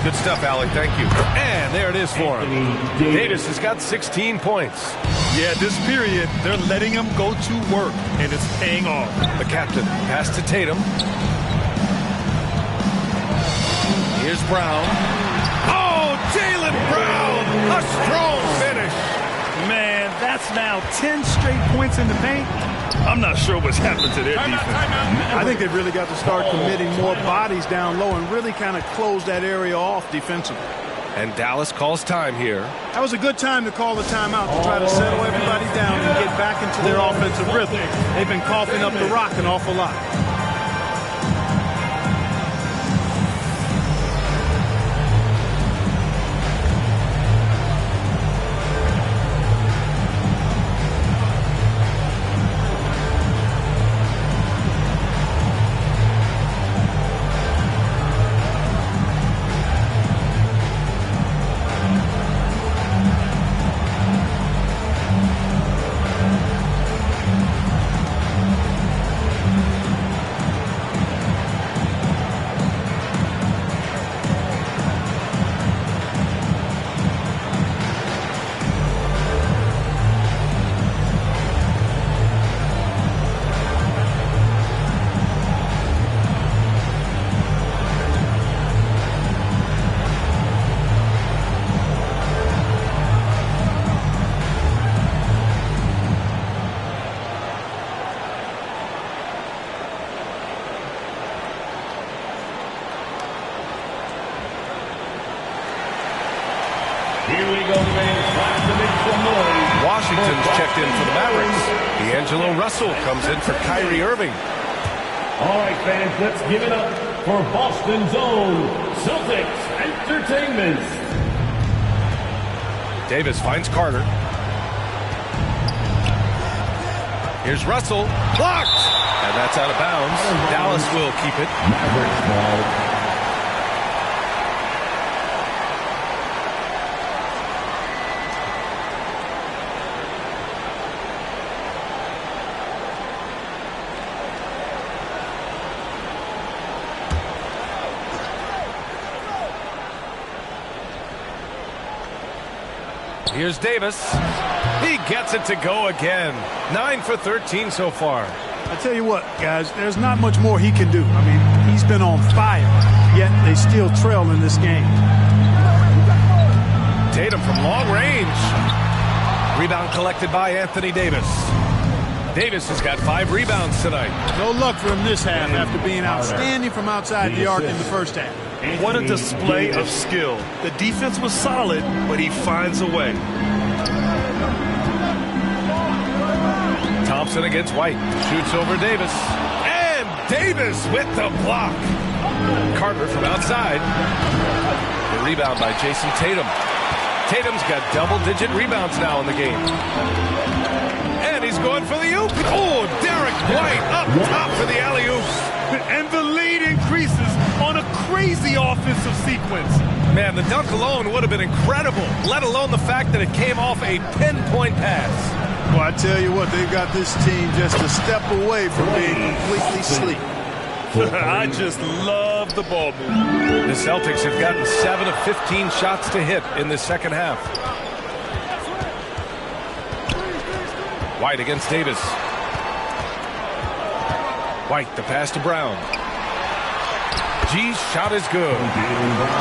Good stuff, Alec. Thank you. And there it is for him. Davis has got 16 points. Yeah, this period, they're letting him go to work, and it's paying off. The captain pass to Tatum. Here's Brown. Oh, Jaylen Brown! A strong finish. Man, that's now 10 straight points in the paint. I'm not sure what's happened to their defense. I think they've really got to start committing more bodies down low and really kind of close that area off defensively. And Dallas calls time here. That was a good time to call the timeout to try to settle everybody down and get back into their offensive rhythm. They've been coughing up the rock an awful lot. Washington's checked in for the Mavericks. D'Angelo Russell comes in for Kyrie Irving. All right, fans, let's give it up for Boston's own Celtics Entertainment. Davis finds Carter. Here's Russell. Blocked! And that's out of bounds. Dallas will keep it. Mavericks ball. Here's Davis. He gets it to go again. 9 for 13 so far. I tell you what, guys, there's not much more he can do. I mean, he's been on fire, yet they still trail in this game. Tatum from long range. Rebound collected by Anthony Davis. Davis has got 5 rebounds tonight. No luck for him this half after being outstanding from outside the arc in the first half. What a display of skill. The defense was solid, but he finds a way. Thompson against White. Shoots over Davis. And Davis with the block. Carter from outside. The rebound by Jason Tatum. Tatum's got double-digit rebounds now in the game. And he's going for the oop. Oh, Derek White up top for the alley-oop. And the lead increases on a crazy offensive sequence. Man, the dunk alone would have been incredible, let alone the fact that it came off a pinpoint pass. Well, I tell you what, they've got this team just a step away from being completely asleep. I just love the ball movement. The Celtics have gotten 7 of 15 shots to hit in the second half. White against Davis. White, the pass to Brown. G's shot is good.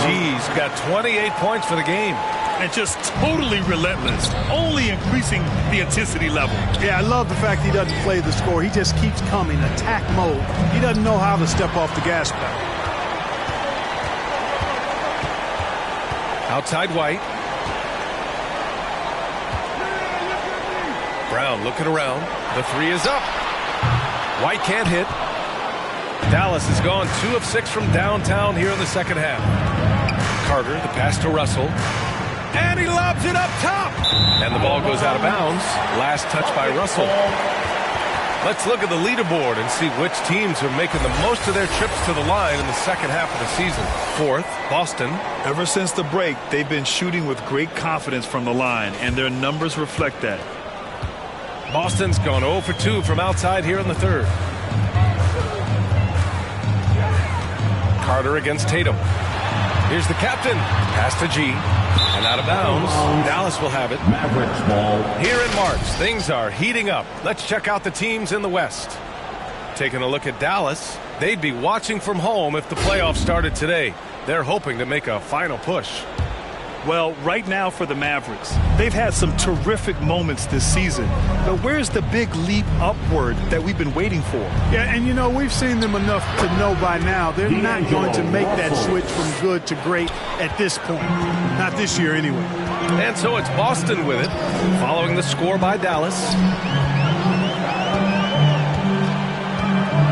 G's got 28 points for the game. And just totally relentless, only increasing the intensity level. Yeah, I love the fact he doesn't play the score. He just keeps coming, attack mode. He doesn't know how to step off the gas pedal. Outside White. Brown looking around. The 3 is up. White can't hit. Dallas has gone 2 of 6 from downtown here in the second half. Carter, the pass to Russell. And he lobs it up top. And the ball goes out of bounds. Last touch by Russell. Let's look at the leaderboard and see which teams are making the most of their trips to the line in the second half of the season. 4th, Boston. Ever since the break, they've been shooting with great confidence from the line, and their numbers reflect that. Boston's gone 0 for 2 from outside here in the third. Carter against Tatum. Here's the captain. Pass to G. And out of bounds. Dallas will have it. Mavericks ball. Here in March, things are heating up. Let's check out the teams in the West. Taking a look at Dallas, they'd be watching from home if the playoffs started today. They're hoping to make a final push. Well, right now for the Mavericks, they've had some terrific moments this season. But where's the big leap upward that we've been waiting for? Yeah, and you know, we've seen them enough to know by now they're not going to make that switch from good to great at this point. Not this year anyway. And so it's Boston with it, following the score by Dallas.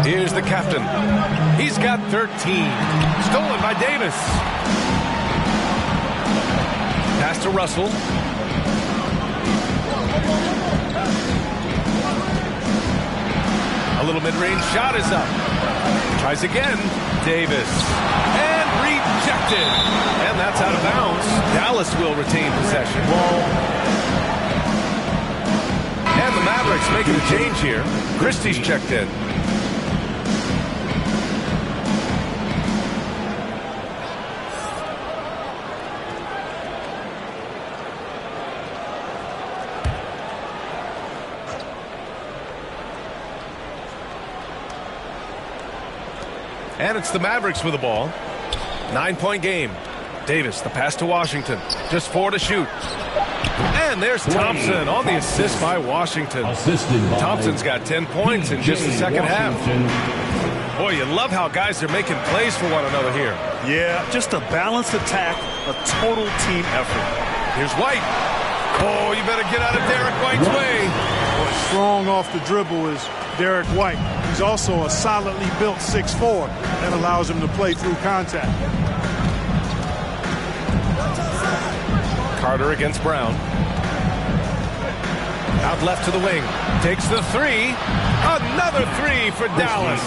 Here's the captain. He's got 13. Stolen by Davis. Pass to Russell. A little mid-range shot is up. Tries again. Davis. And rejected. And that's out of bounds. Dallas will retain possession. And the Mavericks making a change here. Christie's checked in. And it's the Mavericks with the ball. 9-point game. Davis, the pass to Washington. Just 4 to shoot. And there's Thompson on the assist by Washington. Thompson's got 10 points in just the second half. Boy, you love how guys are making plays for one another here. Yeah, just a balanced attack, a total team effort. Here's White. Oh, you better get out of Derek White's way. Boy, strong off the dribble is Derek White. He's also a solidly built 6'4". That allows him to play through contact. Carter against Brown. Out left to the wing. Takes the 3. Another 3 for Dallas.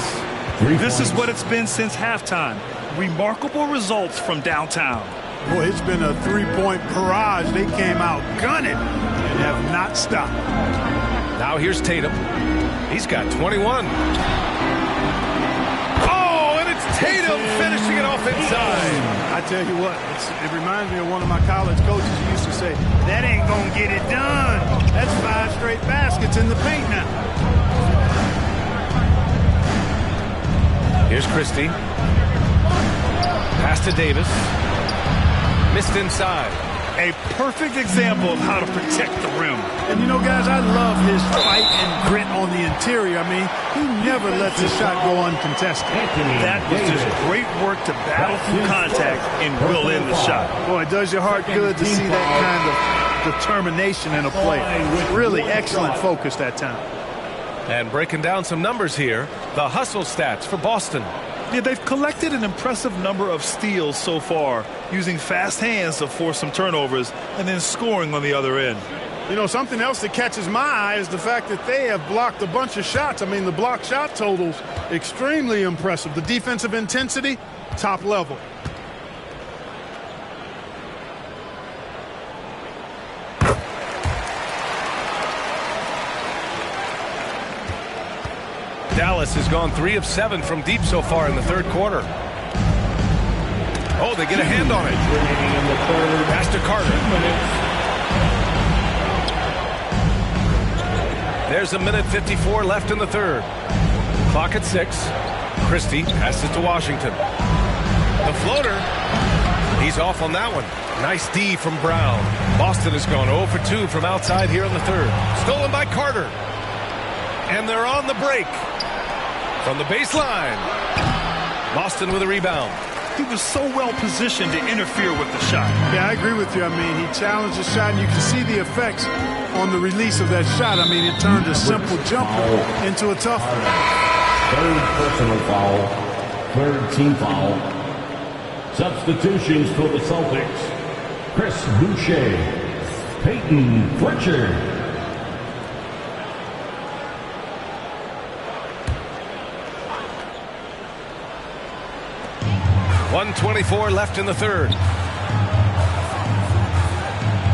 This is what it's been since halftime. Remarkable results from downtown. Boy, it's been a three-point barrage. They came out gunning and have not stopped. Now here's Tatum. He's got 21. Oh, and it's Tatum finishing it off inside. I tell you what, it reminds me of one of my college coaches who used to say, that ain't going to get it done. That's 5 straight baskets in the paint now. Here's Christie. Pass to Davis. Missed inside. A perfect example of how to protect the rim. And you know, guys, I love his fight and grit on the interior. I mean, he never lets his shot go uncontested. That was just great work to battle through contact and will in the shot. Boy, it does your heart good to see that kind of determination in a player. Really excellent focus that time. And breaking down some numbers here, the hustle stats for Boston. Yeah, they've collected an impressive number of steals so far, using fast hands to force some turnovers and then scoring on the other end. You know, something else that catches my eye is the fact that they have blocked a bunch of shots. I mean, the block shot totals, extremely impressive. The defensive intensity, top level. Dallas has gone 3 of 7 from deep so far in the third quarter. Oh, they get a hand on it. Pass to Carter. There's a minute 54 left in the third. Clock at 6. Christie passes to Washington. The floater. He's off on that one. Nice D from Brown. Boston has gone 0 for 2 from outside here in the third. Stolen by Carter. And they're on the break. From the baseline. Boston with a rebound. He was so well positioned to interfere with the shot. Yeah, I agree with you. I mean, he challenged the shot, and you can see the effects on the release of that shot. I mean, it turned a simple jumper into a tough one. Third personal foul. Third team foul. Substitutions for the Celtics. Chris Boucher. Peyton Pritchard. 1:24 left in the third.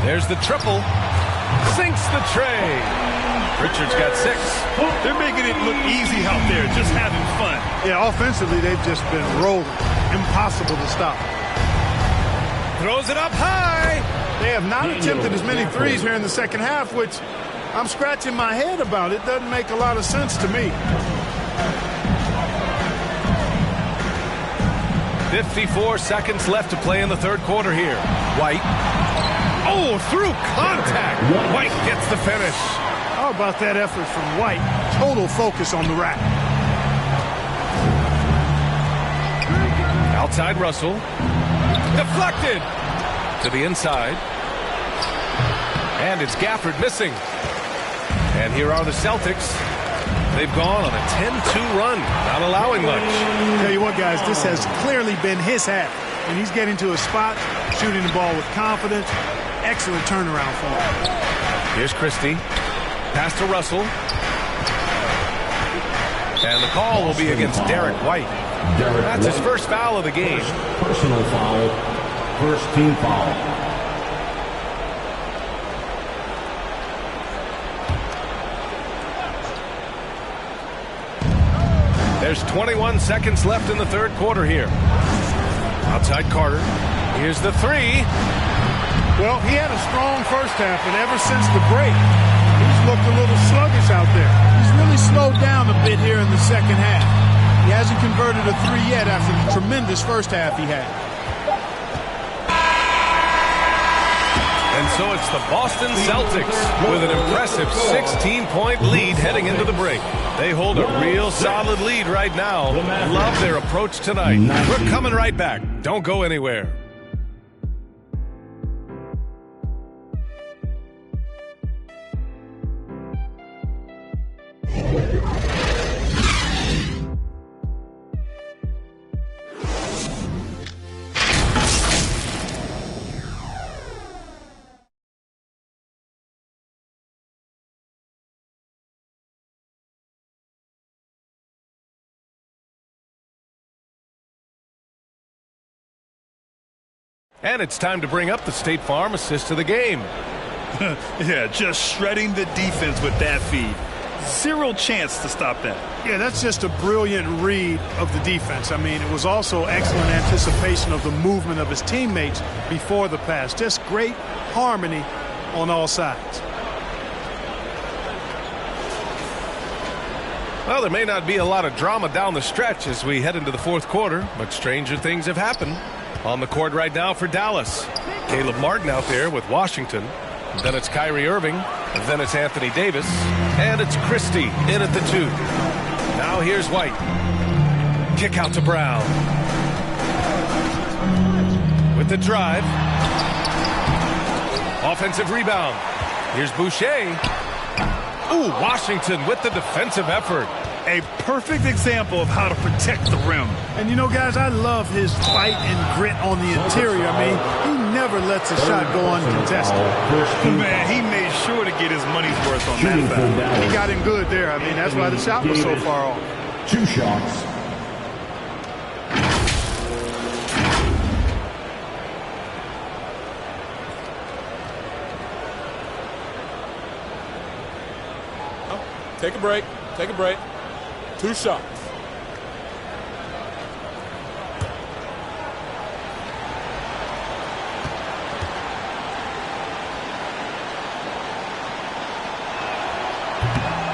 There's the triple. Sinks the tray. Richards got 6. They're making it look easy out there, just having fun. Yeah, offensively, they've just been rolling. Impossible to stop. Throws it up high. They have not attempted as many threes here in the second half, which I'm scratching my head about. It doesn't make a lot of sense to me. 54 seconds left to play in the third quarter here. White. Oh, through contact. White gets the finish. How about that effort from White? Total focus on the rack. Outside Russell. Deflected. To the inside. And it's Gafford missing. And here are the Celtics. They've gone on a 10-2 run, not allowing much. Tell you what, guys, this has clearly been his half. And he's getting to a spot, shooting the ball with confidence. Excellent turnaround for him. Here's Christie. Pass to Russell. And the call will be against Derek White. That's his first foul of the game. Personal foul. First team foul. There's 21 seconds left in the third quarter here. Outside Carter. Here's the 3. Well, he had a strong first half, and ever since the break, he's looked a little sluggish out there. He's really slowed down a bit here in the second half. He hasn't converted a 3 yet after the tremendous first half he had. And so it's the Boston Celtics with an impressive 16-point lead heading into the break. They hold a real solid lead right now. Love their approach tonight. We're coming right back. Don't go anywhere. And it's time to bring up the State Farm assist of the game. Yeah, just shredding the defense with that feed. Zero chance to stop that. Yeah, that's just a brilliant read of the defense. I mean, it was also excellent anticipation of the movement of his teammates before the pass. Just great harmony on all sides. Well, there may not be a lot of drama down the stretch as we head into the fourth quarter, but stranger things have happened. On the court right now for Dallas, Caleb Martin out there with Washington. Then it's Kyrie Irving. Then it's Anthony Davis. And it's Christie in at the 2. Now here's White. Kick out to Brown. With the drive. Offensive rebound. Here's Boucher. Ooh, Washington with the defensive effort. A perfect example of how to protect the rim. And you know, guys, I love his fight and grit on the interior. I mean, he never lets a shot go uncontested. Man, he made sure to get his money's worth on that foul. He got him good there. I mean, that's why the shot was so far off. 2 shots. Take a break. Take a break. 2 shots.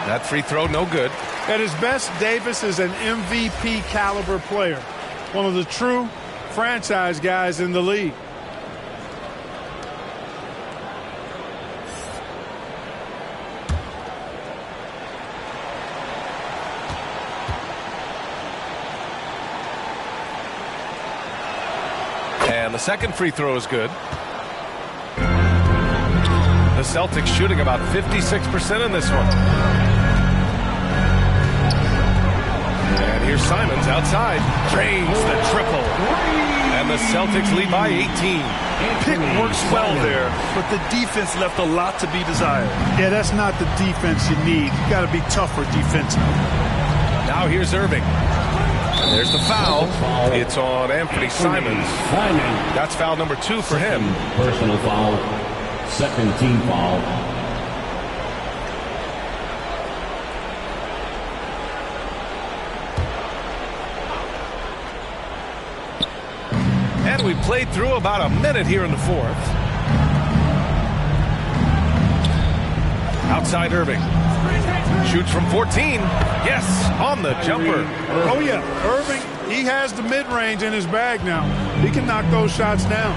That free throw, no good. At his best, Davis is an MVP caliber player. One of the true franchise guys in the league. And the second free throw is good. The Celtics shooting about 56% in this one. And here's Simons outside. Drains the triple. And the Celtics lead by 18. Pick works well there, but the defense left a lot to be desired. Yeah, that's not the defense you need. You got to be tougher defensively. Now here's Irving. And there's the foul. It's on Anthony Simons. That's foul number 2 for him. Personal foul. Second team foul. And we played through about a minute here in the fourth. Outside Irving. Shoots from 14. Yes, on the jumper. Oh, yeah. Irving, he has the mid-range in his bag now. He can knock those shots down.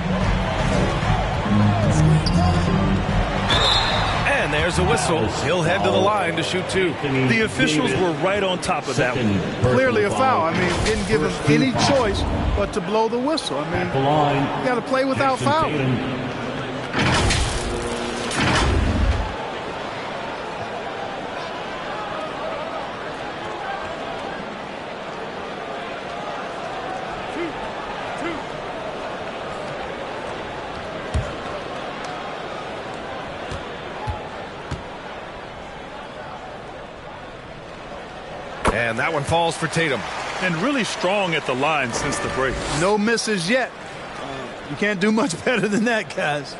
And there's a whistle. He'll head to the line to shoot 2. The officials were right on top of that one. Clearly a foul. I mean, didn't give him any choice but to blow the whistle. I mean, you got to play without fouling. And that one falls for Tatum. And really strong at the line since the break. No misses yet. You can't do much better than that, guys.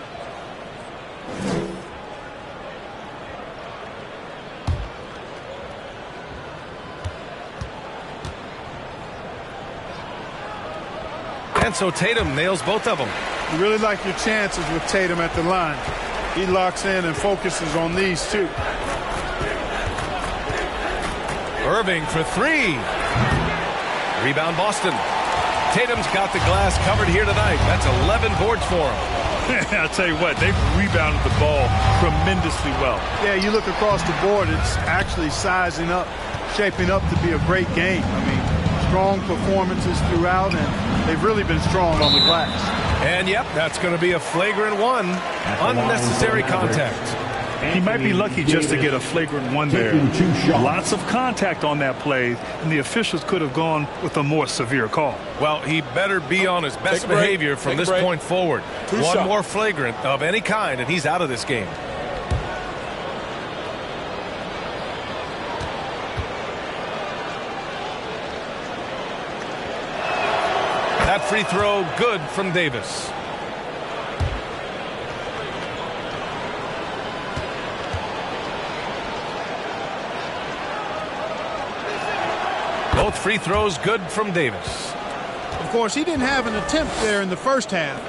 And so Tatum nails both of them. You really like your chances with Tatum at the line. He locks in and focuses on these 2. Irving for 3. Rebound Boston. Tatum's got the glass covered here tonight. That's 11 boards for him. I'll tell you what, they've rebounded the ball tremendously well. Yeah, you look across the board, it's actually sizing up, shaping up to be a great game. I mean, strong performances throughout, and they've really been strong on the glass. And, yep, that's going to be a flagrant 1. Unnecessary contact. He might be lucky just to get a flagrant 1 there. Lots of contact on that play, and the officials could have gone with a more severe call. Well, he better be on his best behavior from this point forward. 1 more flagrant of any kind, and he's out of this game. That free throw good from Davis. Both free throws good from Davis. Of course, he didn't have an attempt there in the first half.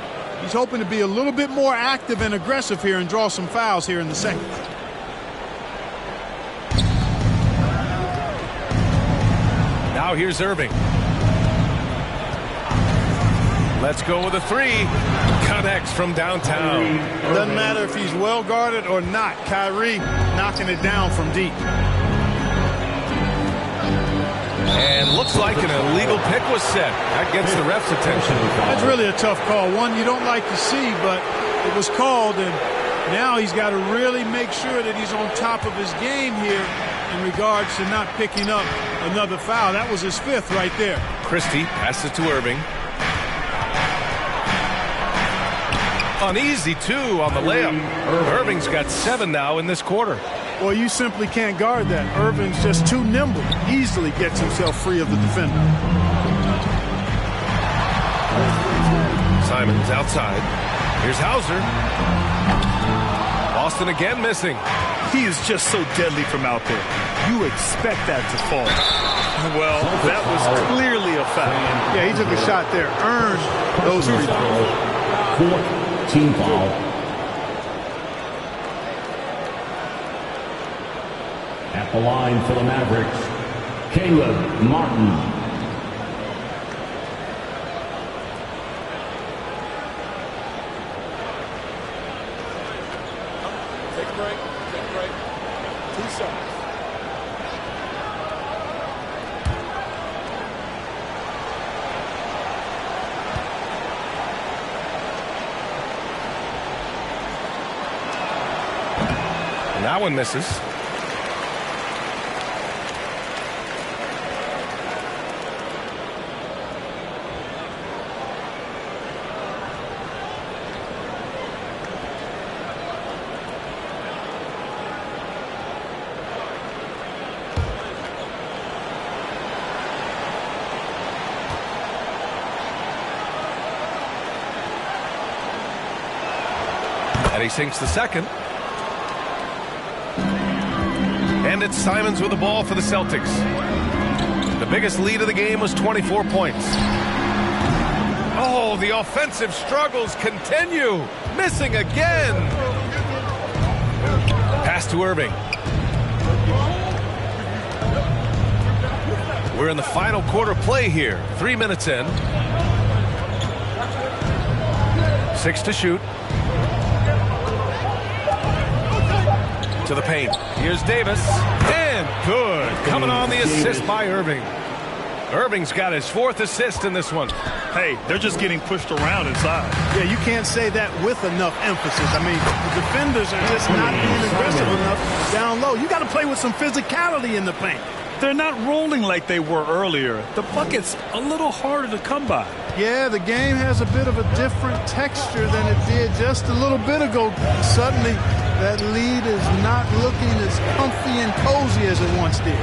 He's hoping to be a little bit more active and aggressive here and draw some fouls here in the second. Now here's Irving. Let's go with a three. Connects from downtown. Doesn't matter if he's well guarded or not. Kyrie knocking it down from deep. And looks like an illegal pick was set. That gets the ref's attention. That's really a tough call. One you don't like to see, but it was called, and now he's got to really make sure that he's on top of his game here in regards to not picking up another foul. That was his fifth right there. Christie passes to Irving. An easy two on the layup. Irving's got 7 now in this quarter. Well, you simply can't guard that. Irving's just too nimble. Easily gets himself free of the defender. Simons outside. Here's Hauser. Boston again missing. He is just so deadly from out there. You expect that to fall. Well, that was clearly a foul. Yeah, he took a shot there. Earned those free throws. Fourth team foul. At the line for the Mavericks, Caleb Martin. Take a break. Take a break. 2 shots. And that one misses. And he sinks the second. And it's Simons with the ball for the Celtics. The biggest lead of the game was 24 points. Oh, the offensive struggles continue. Missing again. Pass to Irving. We're in the final quarter play here. 3 minutes in. 6 to shoot. To the paint. Here's Davis. And good. Coming on the assist by Irving. Irving's got his 4th assist in this one. Hey, they're just getting pushed around inside. Yeah, you can't say that with enough emphasis. I mean, the defenders are just not being aggressive enough down low. You got to play with some physicality in the paint. They're not rolling like they were earlier. The bucket's a little harder to come by. Yeah, the game has a bit of a different texture than it did just a little bit ago. Suddenly, that lead is not looking as comfy and cozy as it once did.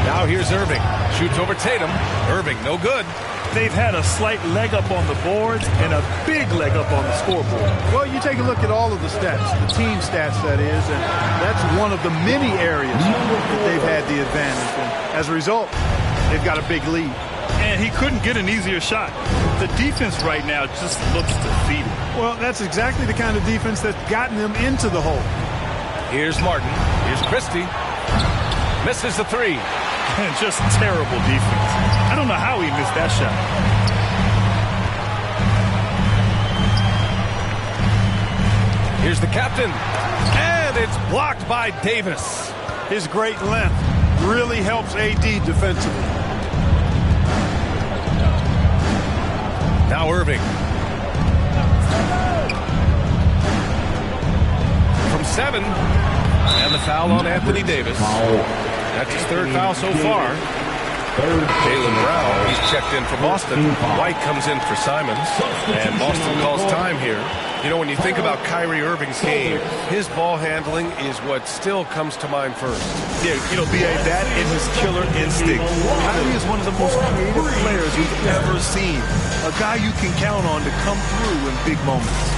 Now here's Irving. Shoots over Tatum. Irving, no good. They've had a slight leg up on the boards and a big leg up on the scoreboard. Well, you take a look at all of the stats, the team stats, that is, and that's one of the many areas that they've had the advantage. And as a result, they've got a big lead. And he couldn't get an easier shot. The defense right now just looks defeated. Well, that's exactly the kind of defense that's gotten them into the hole. Here's Martin. Here's Christie. Misses the three. And just terrible defense. I don't know how he missed that shot. Here's the captain. And it's blocked by Davis. His great length really helps AD defensively. Now Irving. From 7. And the foul on Anthony Davis. That's his 3rd foul so far. Jaylen Brown, he's checked in for Boston. White comes in for Simons. And Boston calls time here. You know, when you think about Kyrie Irving's game, his ball handling is what still comes to mind first. Yeah, you know, B.A., that and his killer instinct. Kyrie is one of the most creative players you've ever seen. A guy you can count on to come through in big moments.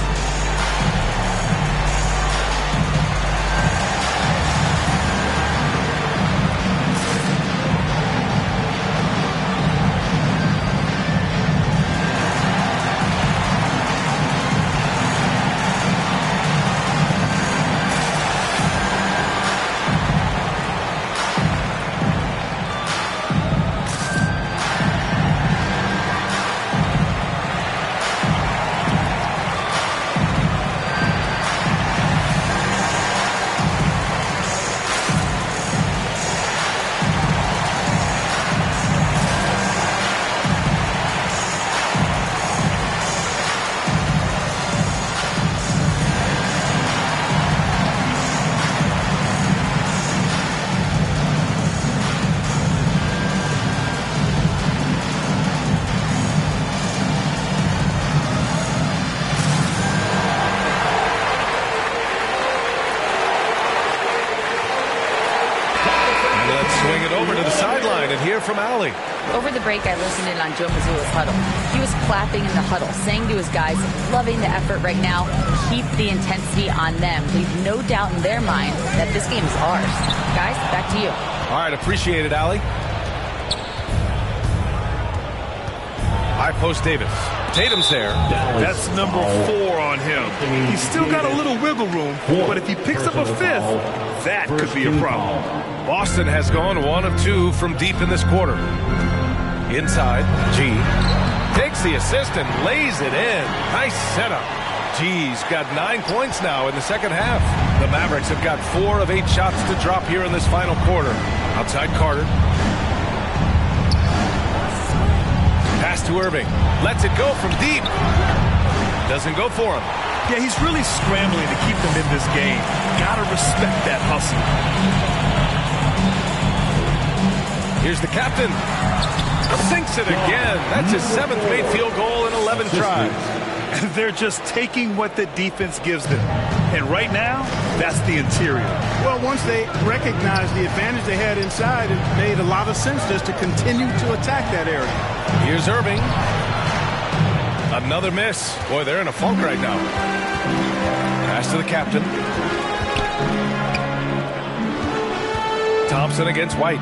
Swing it over to the sideline and hear from Allie. Over the break, I listened in on Joe Mazzulla's huddle. He was clapping in the huddle, saying to his guys, loving the effort right now, keep the intensity on them. Leave no doubt in their mind that this game is ours. Guys, back to you. All right, appreciate it, Allie. High post Davis. Tatum's there. That's number 4 on him. He's still got a little wiggle room, but if he picks up a 5th, that could be a problem. Boston has gone 1 of 2 from deep in this quarter. Inside, G takes the assist and lays it in. Nice setup. G's got 9 points now in the second half. The Mavericks have got 4 of 8 shots to drop here in this final quarter. Outside Carter. Pass to Irving. Lets it go from deep. Doesn't go for him. Yeah, he's really scrambling to keep them in this game. Gotta respect that hustle. Here's the captain. Sinks it again. That's his 7th made field goal in 11 tries. They're just taking what the defense gives them. And right now, that's the interior. Well, once they recognized the advantage they had inside, it made a lot of sense just to continue to attack that area. Here's Irving. Another miss. Boy, they're in a funk right now. Pass to the captain. Thompson against White.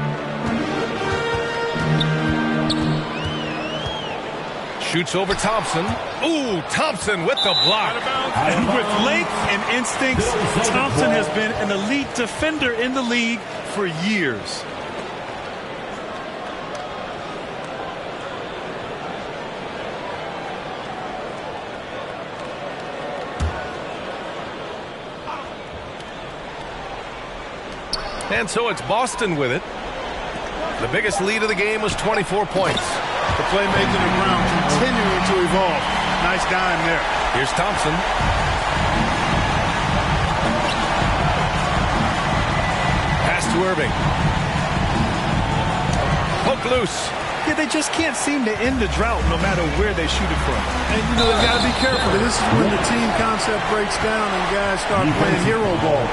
Shoots over Thompson. Ooh, Thompson with the block. And with length and instincts, Thompson has been an elite defender in the league for years. And so it's Boston with it. The biggest lead of the game was 24 points. The playmaking and Brown continuing to evolve. Nice dime there. Here's Thompson. Pass to Irving. Poke loose. Yeah, they just can't seem to end the drought no matter where they shoot it from. And, you know, they've got to be careful. This is when the team concept breaks down and guys start playing hero ball.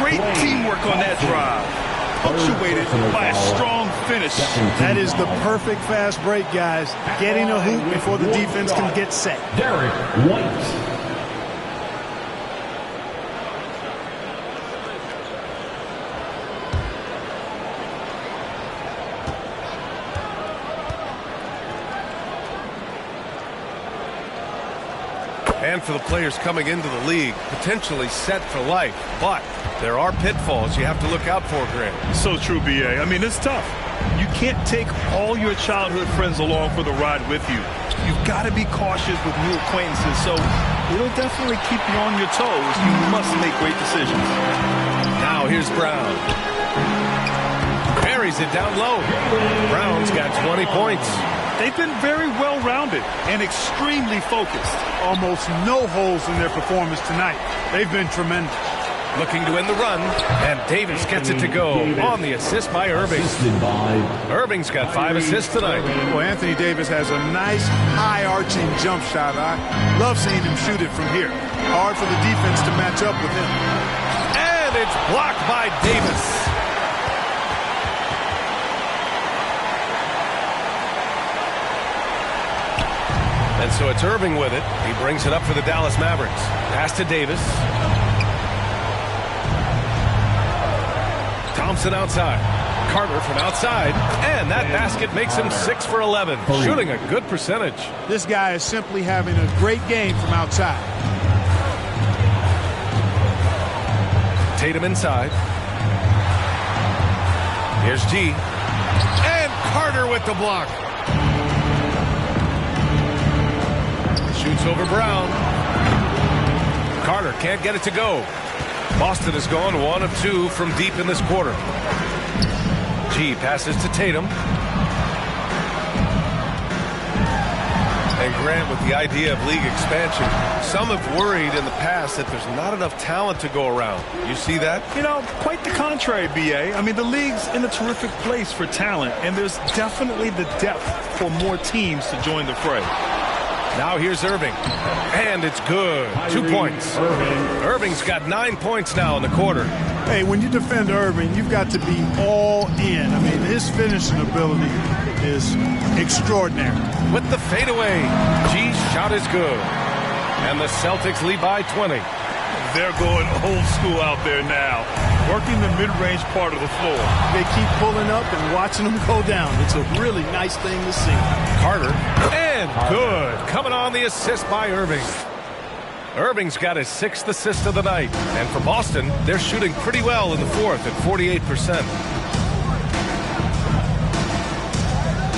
Great teamwork on that drive. Punctuated by a strong finish. That is the perfect fast break, guys. Getting a hoop before the defense can get set. Derek White. And for the players coming into the league, potentially set for life. But there are pitfalls you have to look out for, Grant. So true, B.A. I mean, it's tough. You can't take all your childhood friends along for the ride with you. You've got to be cautious with new acquaintances, so it'll definitely keep you on your toes. You must make great decisions. Now here's Brown. Buries it down low. Brown's got 20 points. They've been very well-rounded and extremely focused. Almost no holes in their performance tonight. They've been tremendous. Looking to end the run, and Davis gets it to go on the assist by Irving. Irving's got 5 assists tonight. Well, Anthony Davis has a nice high-arching jump shot. I love seeing him shoot it from here. Hard for the defense to match up with him. And it's blocked by Davis. And so it's Irving with it. He brings it up for the Dallas Mavericks. Pass to Davis. Thompson outside. Carter from outside. And that basket makes him 6 for 11. Shooting a good percentage. This guy is simply having a great game from outside. Tatum inside. Here's G. And Carter with the block. Shoots over Brown. Carter can't get it to go. Boston has gone 1 of 2 from deep in this quarter. G passes to Tatum. And Grant, with the idea of league expansion, some have worried in the past that there's not enough talent to go around. You see that? You know, quite the contrary, B.A. I mean, the league's in a terrific place for talent, and there's definitely the depth for more teams to join the fray. Now here's Irving. And it's good. 2 points. Irving's got 9 points now in the quarter. Hey, when you defend Irving, you've got to be all in. I mean, his finishing ability is extraordinary. With the fadeaway, G's shot is good. And the Celtics lead by 20. They're going old school out there now, working the mid-range part of the floor. They keep pulling up and watching them go down. It's a really nice thing to see. Carter, and good. Coming on the assist by Irving. Irving's got his 6th assist of the night. And for Boston, they're shooting pretty well in the 4th at 48%.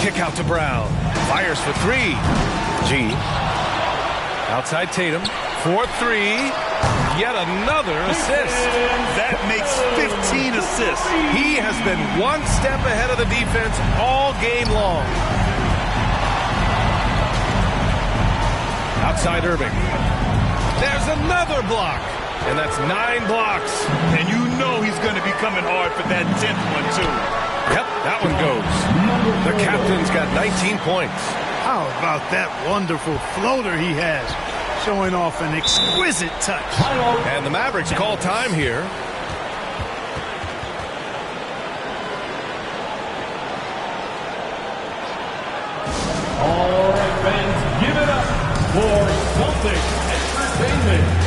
Kick out to Brown. Fires for 3. G. Outside Tatum. 4-3. Yet another assist. That makes 15 assists. He has been one step ahead of the defense all game long. Outside Irving. There's another block. And that's 9 blocks. And you know he's going to be coming hard for that 10th one, too. Yep, that one goes. The captain's got 19 points. How about that wonderful floater he has? Showing off an exquisite touch. And the Mavericks call time here. All right, fans, give it up for Celtic Entertainment.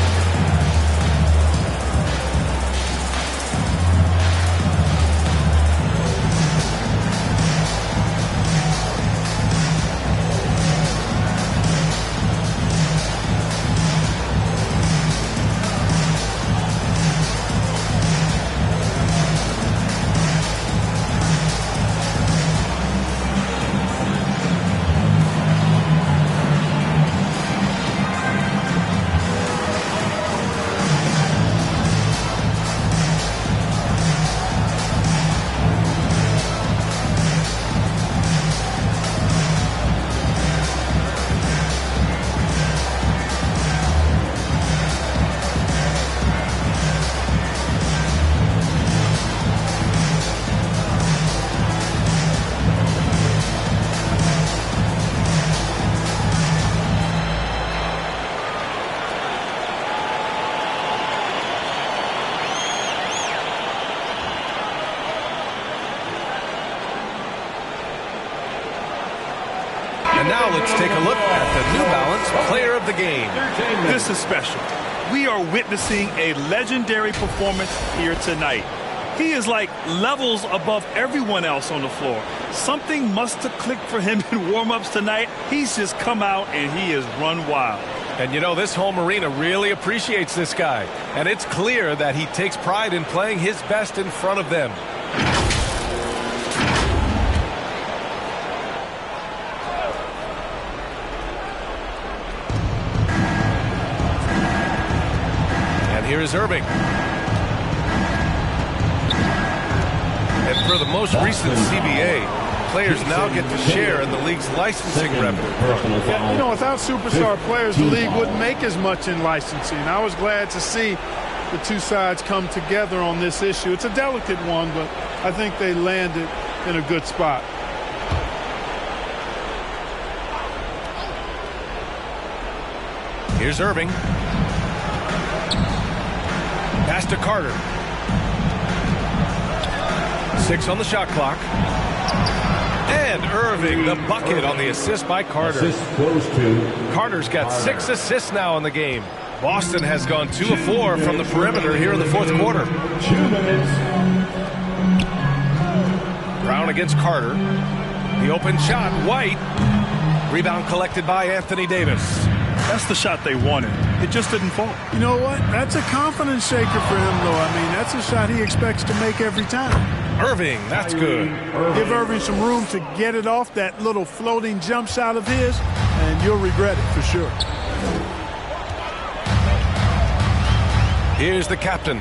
And now let's take a look at the New Balance Player of the Game. This is special. We are witnessing a legendary performance here tonight. He is like levels above everyone else on the floor. Something must have clicked for him in warm-ups tonight. He's just come out and he has run wild. And you know, this home arena really appreciates this guy. And it's clear that he takes pride in playing his best in front of them. Here is Irving. And for the most recent CBA, players now get to share in the league's licensing revenue. Yeah, you know, without superstar players, the league wouldn't make as much in licensing. I was glad to see the two sides come together on this issue. It's a delicate one, but I think they landed in a good spot. Here's Irving. Pass to Carter. 6 on the shot clock. And Irving, the bucket on the assist by Carter. Assist goes to Carter's got 6 assists now in the game. Boston has gone 2 of 4 from the perimeter here in the fourth quarter. 2 minutes. Brown against Carter. The open shot, White. Rebound collected by Anthony Davis. That's the shot they wanted. It just didn't fall. You know what? That's a confidence shaker for him, though. I mean, that's a shot he expects to make every time. Irving, that's good. Give Irving some room to get it off that little floating jump shot of his, and you'll regret it for sure. Here's the captain.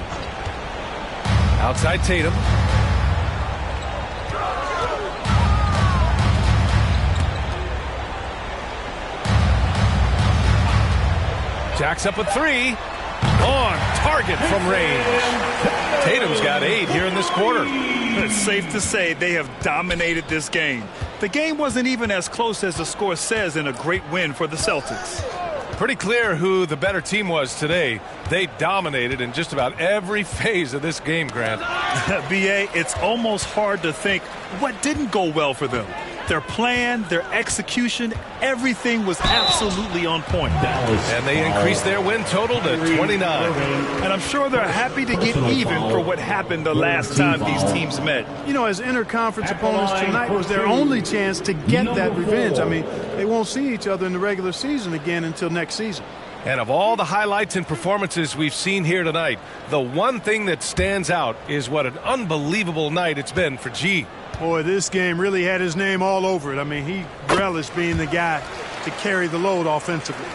Outside Tatum. Jacks up a 3. On target from range. Tatum's got 8 here in this quarter. It's safe to say they have dominated this game. The game wasn't even as close as the score says in a great win for the Celtics. Pretty clear who the better team was today. They dominated in just about every phase of this game, Grant. B.A., it's almost hard to think what didn't go well for them. Their plan, their execution, everything was absolutely on point. And they increased their win total to 29. And I'm sure they're happy to get even for what happened the last time these teams met. You know, as interconference opponents, tonight was their only chance to get that revenge. I mean, they won't see each other in the regular season again until next season. And of all the highlights and performances we've seen here tonight, the one thing that stands out is what an unbelievable night it's been for G. Boy, this game really had his name all over it. I mean, he relished being the guy to carry the load offensively.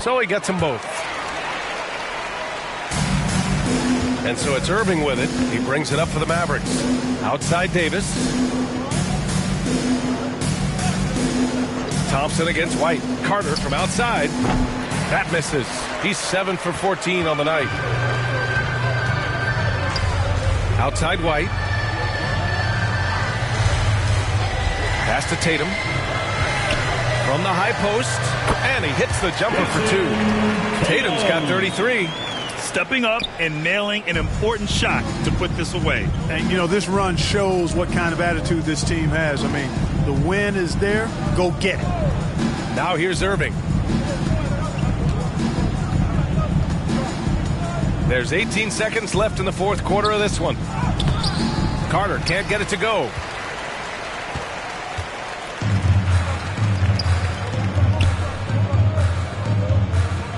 So he gets them both. And so it's Irving with it. He brings it up for the Mavericks. Outside Davis. Thompson against White. Carter from outside. That misses. He's 7 for 14 on the night. Outside White. Pass to Tatum. From the high post. And he hits the jumper for 2. Tatum's got 33. Stepping up and nailing an important shot to put this away. And, you know, this run shows what kind of attitude this team has. I mean, the win is there. Go get it. Now here's Irving. There's 18 seconds left in the fourth quarter of this one. Carter can't get it to go.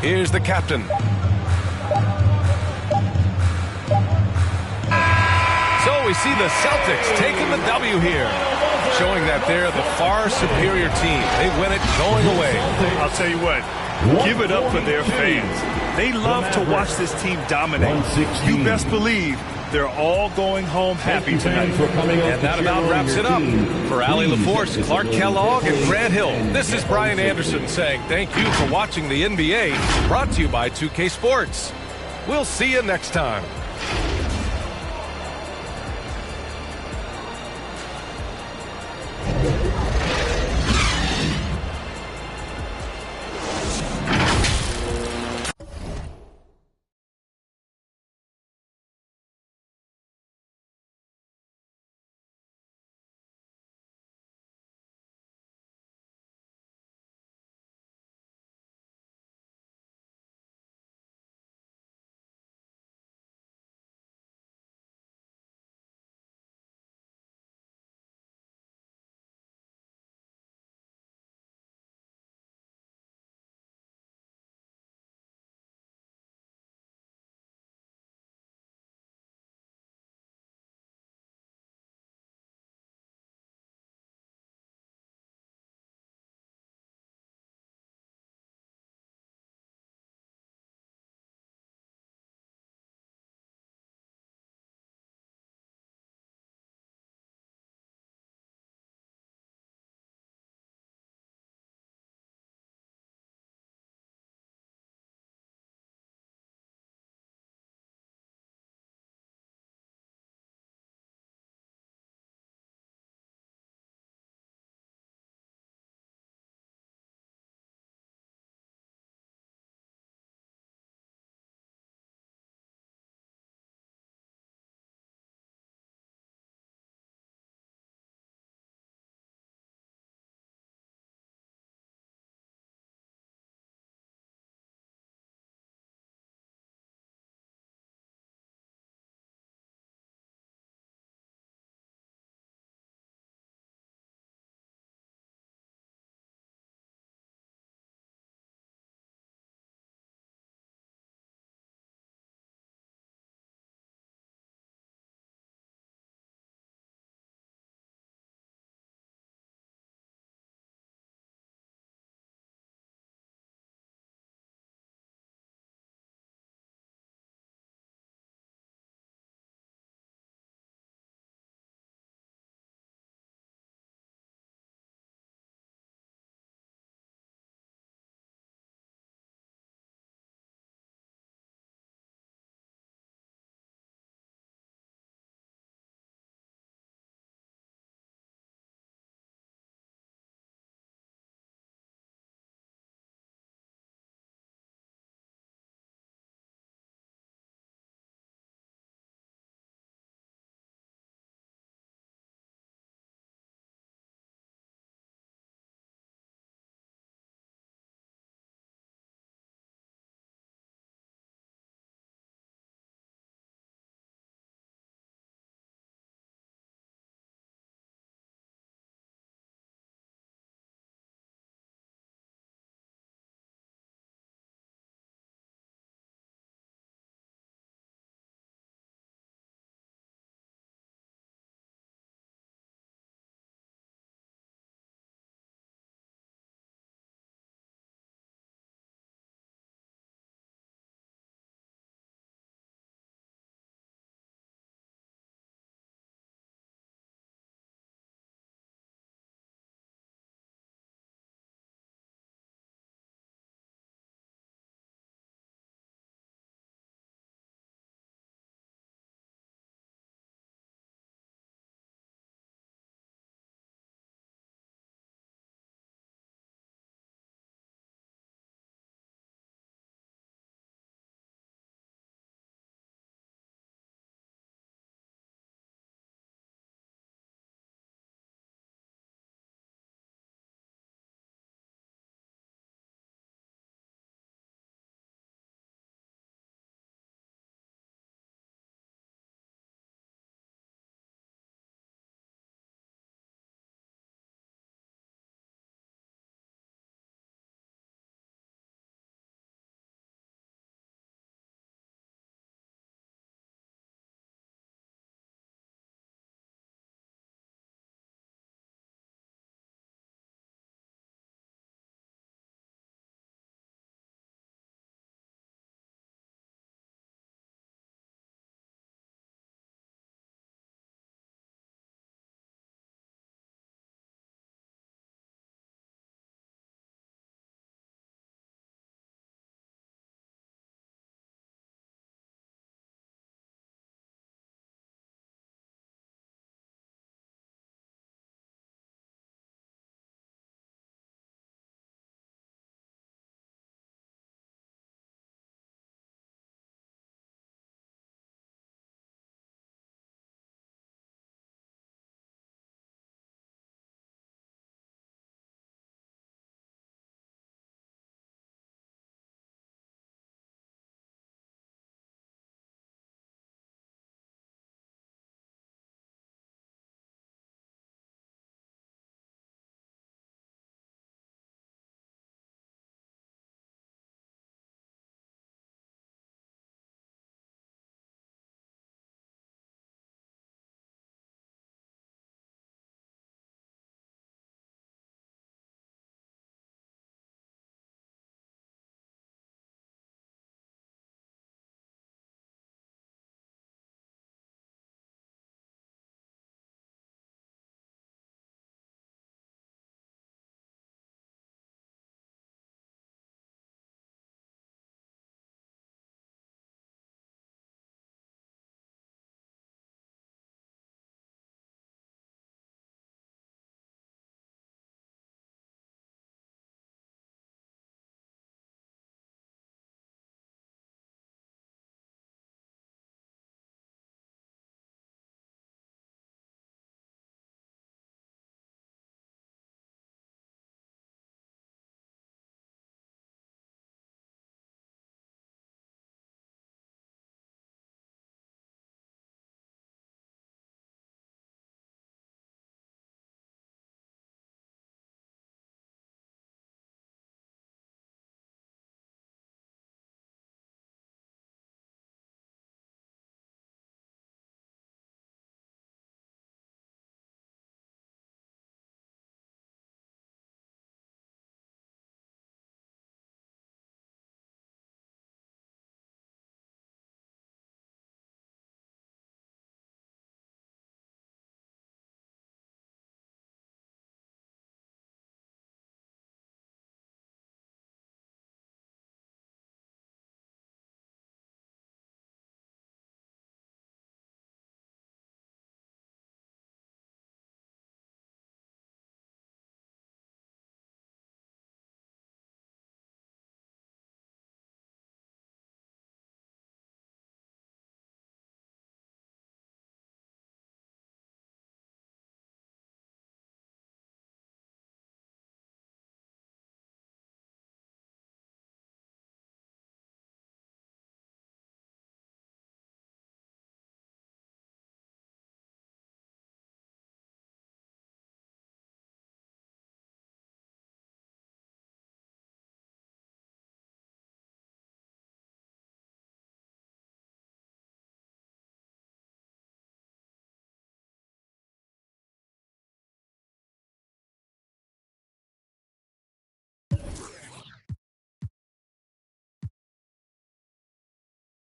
Here's the captain. So we see the Celtics taking the W here, showing that they're the far superior team. They win it going away. I'll tell you what, give it up for their fans. They love to watch this team dominate. You best believe they're all going home happy tonight. And that about wraps it up. For Allie LaForce, Clark Kellogg, and Grant Hill, this is Brian Anderson saying thank you for watching the NBA, brought to you by 2K Sports. We'll see you next time.